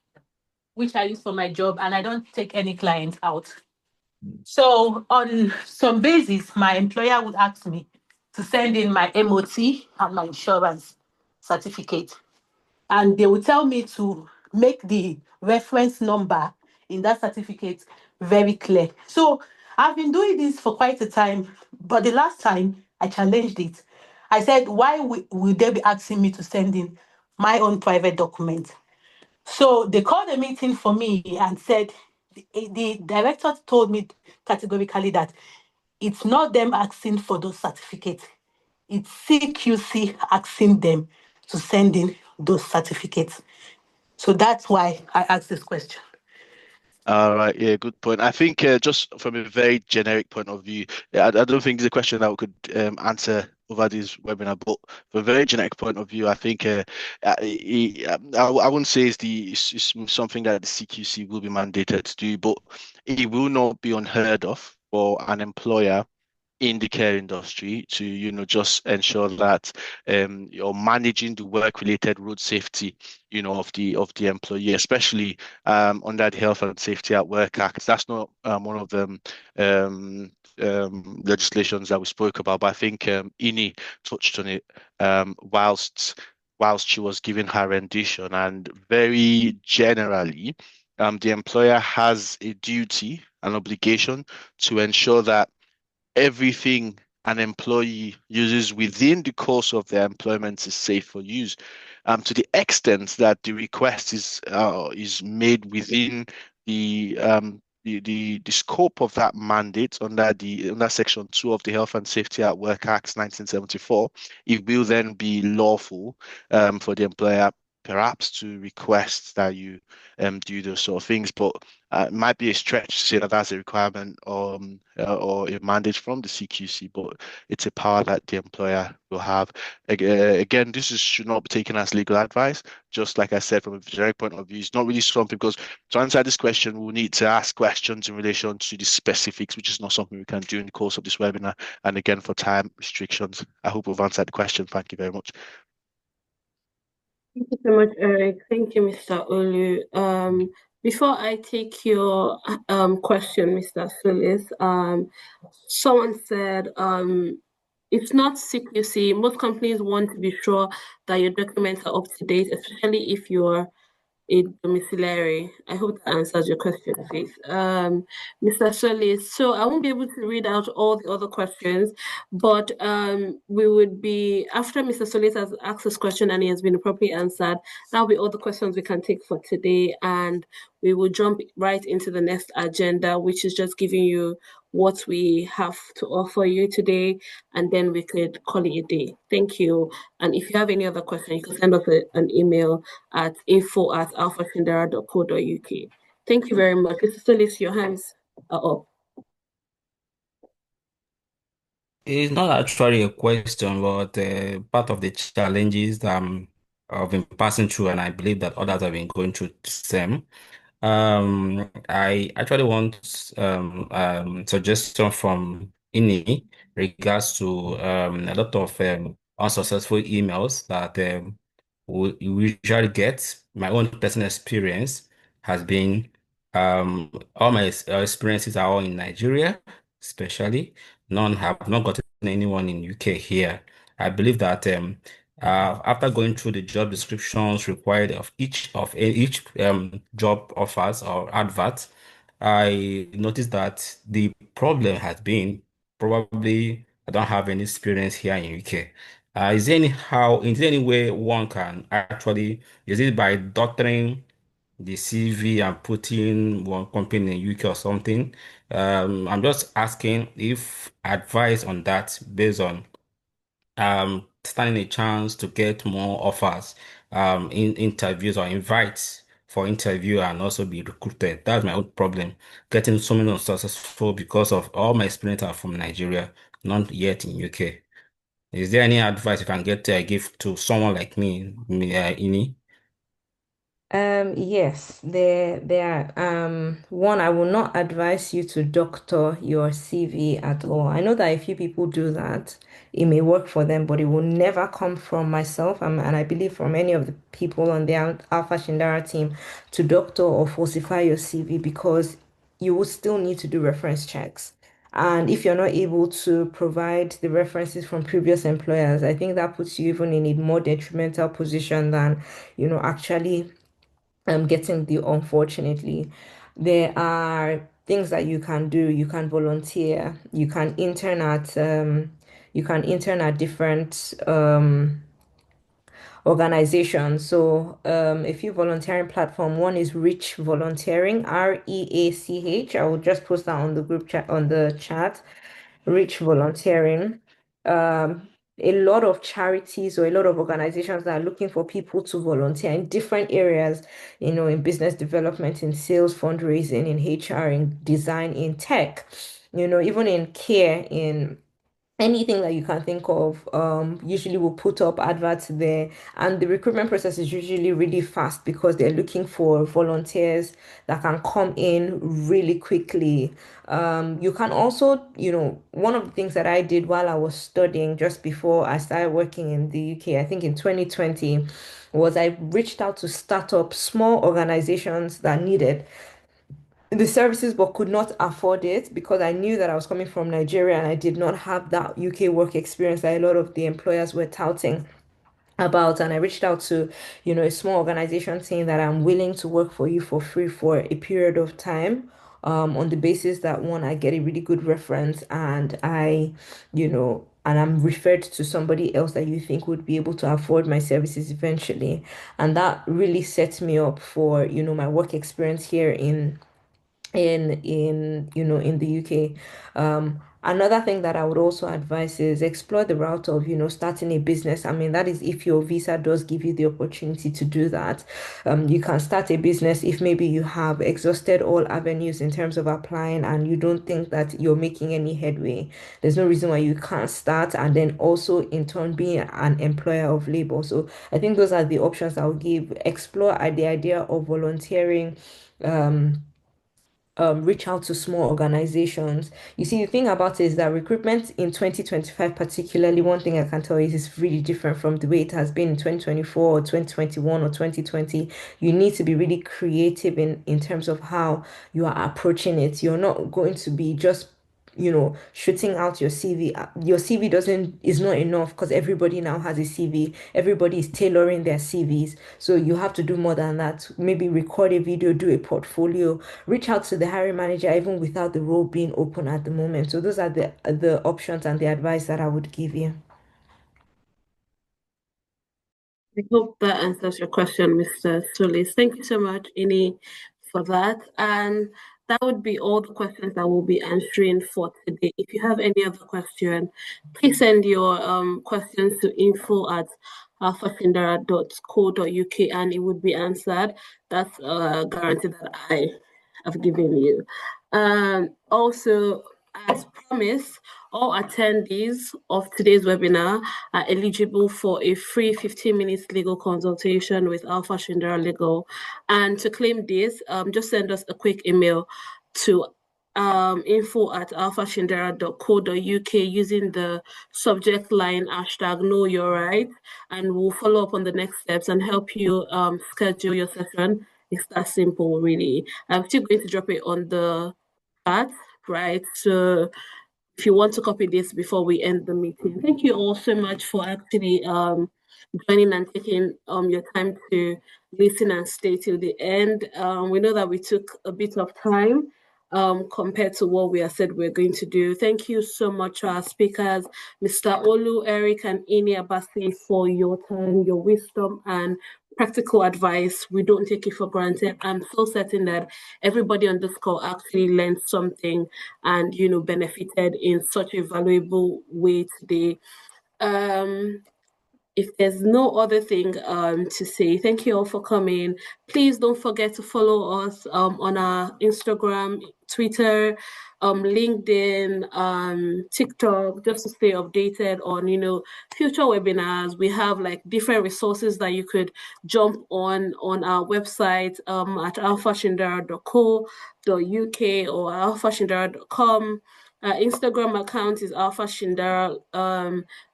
which I use for my job, and I don't take any clients out. So on some basis, my employer would ask me to send in my MOT and my insurance certificate. And they will tell me to make the reference number in that certificate very clear. So I've been doing this for quite a time, but the last time I challenged it. I said, why will they be asking me to send in my own private document? So they called a meeting for me and said, the director told me categorically that it's not them asking for those certificates. It's CQC asking them to send in those certificates. So that's why I asked this question. All right, yeah, good point. I think just from a very generic point of view, I don't think it's a question that we could answer over this webinar, but from a very generic point of view, I think I wouldn't say it's something that the CQC will be mandated to do, but it will not be unheard of for an employer, in the care industry to, just ensure that you're managing the work-related road safety, of the employee, especially under the Health and Safety at Work Act. That's not one of them legislations that we spoke about, but I think Ini touched on it whilst she was giving her rendition, and very generally, the employer has a duty, an obligation to ensure that everything an employee uses within the course of their employment is safe for use. To the extent that the request is made within the scope of that mandate under Section 2 of the Health and Safety at Work Act 1974, it will then be lawful for the employer perhaps to request that you do those sort of things. But it might be a stretch to say that that's a requirement or a mandate from the CQC, but it's a power that the employer will have. Again, should not be taken as legal advice. Just like I said, from a generic point of view, it's not really something, because to answer this question, we'll need to ask questions in relation to the specifics, which is not something we can do in the course of this webinar. And again, for time restrictions, I hope we've answered the question. Thank you very much. Thank you so much, Eric. Thank you, Mr. Olu. Before I take your question, Mr. Solis, someone said it's not CQC. Most companies want to be sure that your documents are up to date, especially if you're a domiciliary. I hope that answers your question, please. Mr. Solis, so I won't be able to read out all the other questions, but we would be, after Mr. Solis has asked this question and he has been appropriately answered, that'll be all the questions we can take for today, and we will jump right into the next agenda, which is just giving you what we have to offer you today, and then we could call it a day. Thank you. And if you have any other questions, you can send us an email at info@alphashindara.co.uk. Thank you very much. Mr. Solis, your hands are up. It's not actually a question, but part of the challenges that I've been passing through, and I believe that others have been going through the same. I actually want suggestion from Ini regards to a lot of unsuccessful emails that we usually get. My own personal experience has been all my experiences are all in Nigeria, especially. None have not gotten anyone in UK here. I believe that after going through the job descriptions required of each job offers or adverts, I noticed that the problem has been probably I don't have any experience here in UK. Is there any way one can actually, is it by doctoring the CV and putting one company in UK or something? I'm just asking if advice on that based on standing a chance to get more offers, in interviews or invites for interview and also be recruited. That's my own problem. Getting so many unsuccessful because of all my experience are from Nigeria, not yet in UK. Is there any advice you can give to someone like me, Ini? Yes, there one, I will not advise you to doctor your CV at all. I know that a few people do that. It may work for them, but it will never come from myself, and I believe from any of the people on the Alpha Shindara team to doctor or falsify your CV, because you will still need to do reference checks. And if you're not able to provide the references from previous employers, I think that puts you even in a more detrimental position than, actually getting the unfortunately. There are things that you can do. You can volunteer. You can intern at different organizations. So a few volunteering platform. One is Rich Volunteering, REACH. I will just post that on the group chat on the chat. Rich Volunteering. A lot of charities or a lot of organizations that are looking for people to volunteer in different areas, in business development, in sales, fundraising, in HR, in design, in tech, even in care, in anything that you can think of. Usually we'll put up adverts there, and the recruitment process is usually really fast because they're looking for volunteers that can come in really quickly. You can also, one of the things that I did while I was studying just before I started working in the UK, I think in 2020, was I reached out to start up small organizations that needed the services but could not afford it because I knew that I was coming from Nigeria and I did not have that UK work experience that a lot of the employers were touting about. And I reached out to, a small organization saying that I'm willing to work for you for free for a period of time. On the basis that one, I get a really good reference and and I'm referred to somebody else that you think would be able to afford my services eventually. And that really sets me up for, my work experience here in the UK. Another thing that I would also advise is explore the route of, starting a business. I mean, that is if your visa does give you the opportunity to do that. You can start a business if maybe you have exhausted all avenues in terms of applying and you don't think that you're making any headway. There's no reason why you can't start and then also in turn being an employer of labor. So I think those are the options I'll give. Explore the idea of volunteering. Reach out to small organizations. You see, the thing about it is that recruitment in 2025, particularly, one thing I can tell you is it's really different from the way it has been in 2024 or 2021 or 2020. You need to be really creative in terms of how you are approaching it. You're not going to be just shooting out your CV. Your CV doesn't is not enough because everybody now has a CV. Everybody is tailoring their CVs. So you have to do more than that. Maybe record a video, do a portfolio, reach out to the hiring manager even without the role being open at the moment. So those are the options and the advice that I would give you. I hope that answers your question, Mr. Solis. Thank you so much, Ini, for that. And that would be all the questions that we'll be answering for today. If you have any other question, please send your questions to info@alphashindara.co.uk and it would be answered. That's a guarantee that I have given you. Also, as promised, all attendees of today's webinar are eligible for a free 15 minutes legal consultation with Alpha Shindara Legal. And to claim this, just send us a quick email to info@alphashindara.co.uk using the subject line #know your right, and we'll follow up on the next steps and help you schedule your session. It's that simple, really. I'm still going to drop it on the chat, right? So if you want to copy this before we end the meeting. Thank you all so much for actually joining and taking your time to listen and stay till the end. We know that we took a bit of time compared to what we have said we're going to do. Thank you so much to our speakers, Mr. Olu, Eric, and Ini Abasi, for your time, your wisdom, and practical advice. We don't take it for granted. I'm so certain that everybody on this call actually learned something and benefited in such a valuable way today. If there's no other thing to say, thank you all for coming. Please don't forget to follow us on our Instagram, Twitter, LinkedIn, TikTok, just to stay updated on future webinars. We have like different resources that you could jump on our website at alphashindara.co.uk or alphashindara.com. Our Instagram account is Alpha Shindara.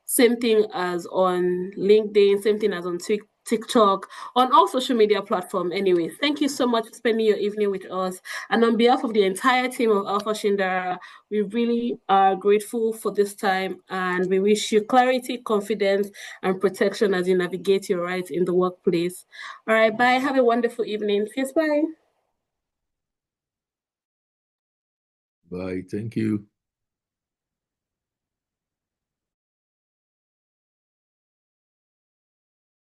Same thing as on LinkedIn, same thing as on TikTok, on all social media platforms. Anyways, thank you so much for spending your evening with us. And on behalf of the entire team of Alpha Shindara, we really are grateful for this time and we wish you clarity, confidence, and protection as you navigate your rights in the workplace. All right, bye. Have a wonderful evening. Cheers, bye. Bye. Thank you.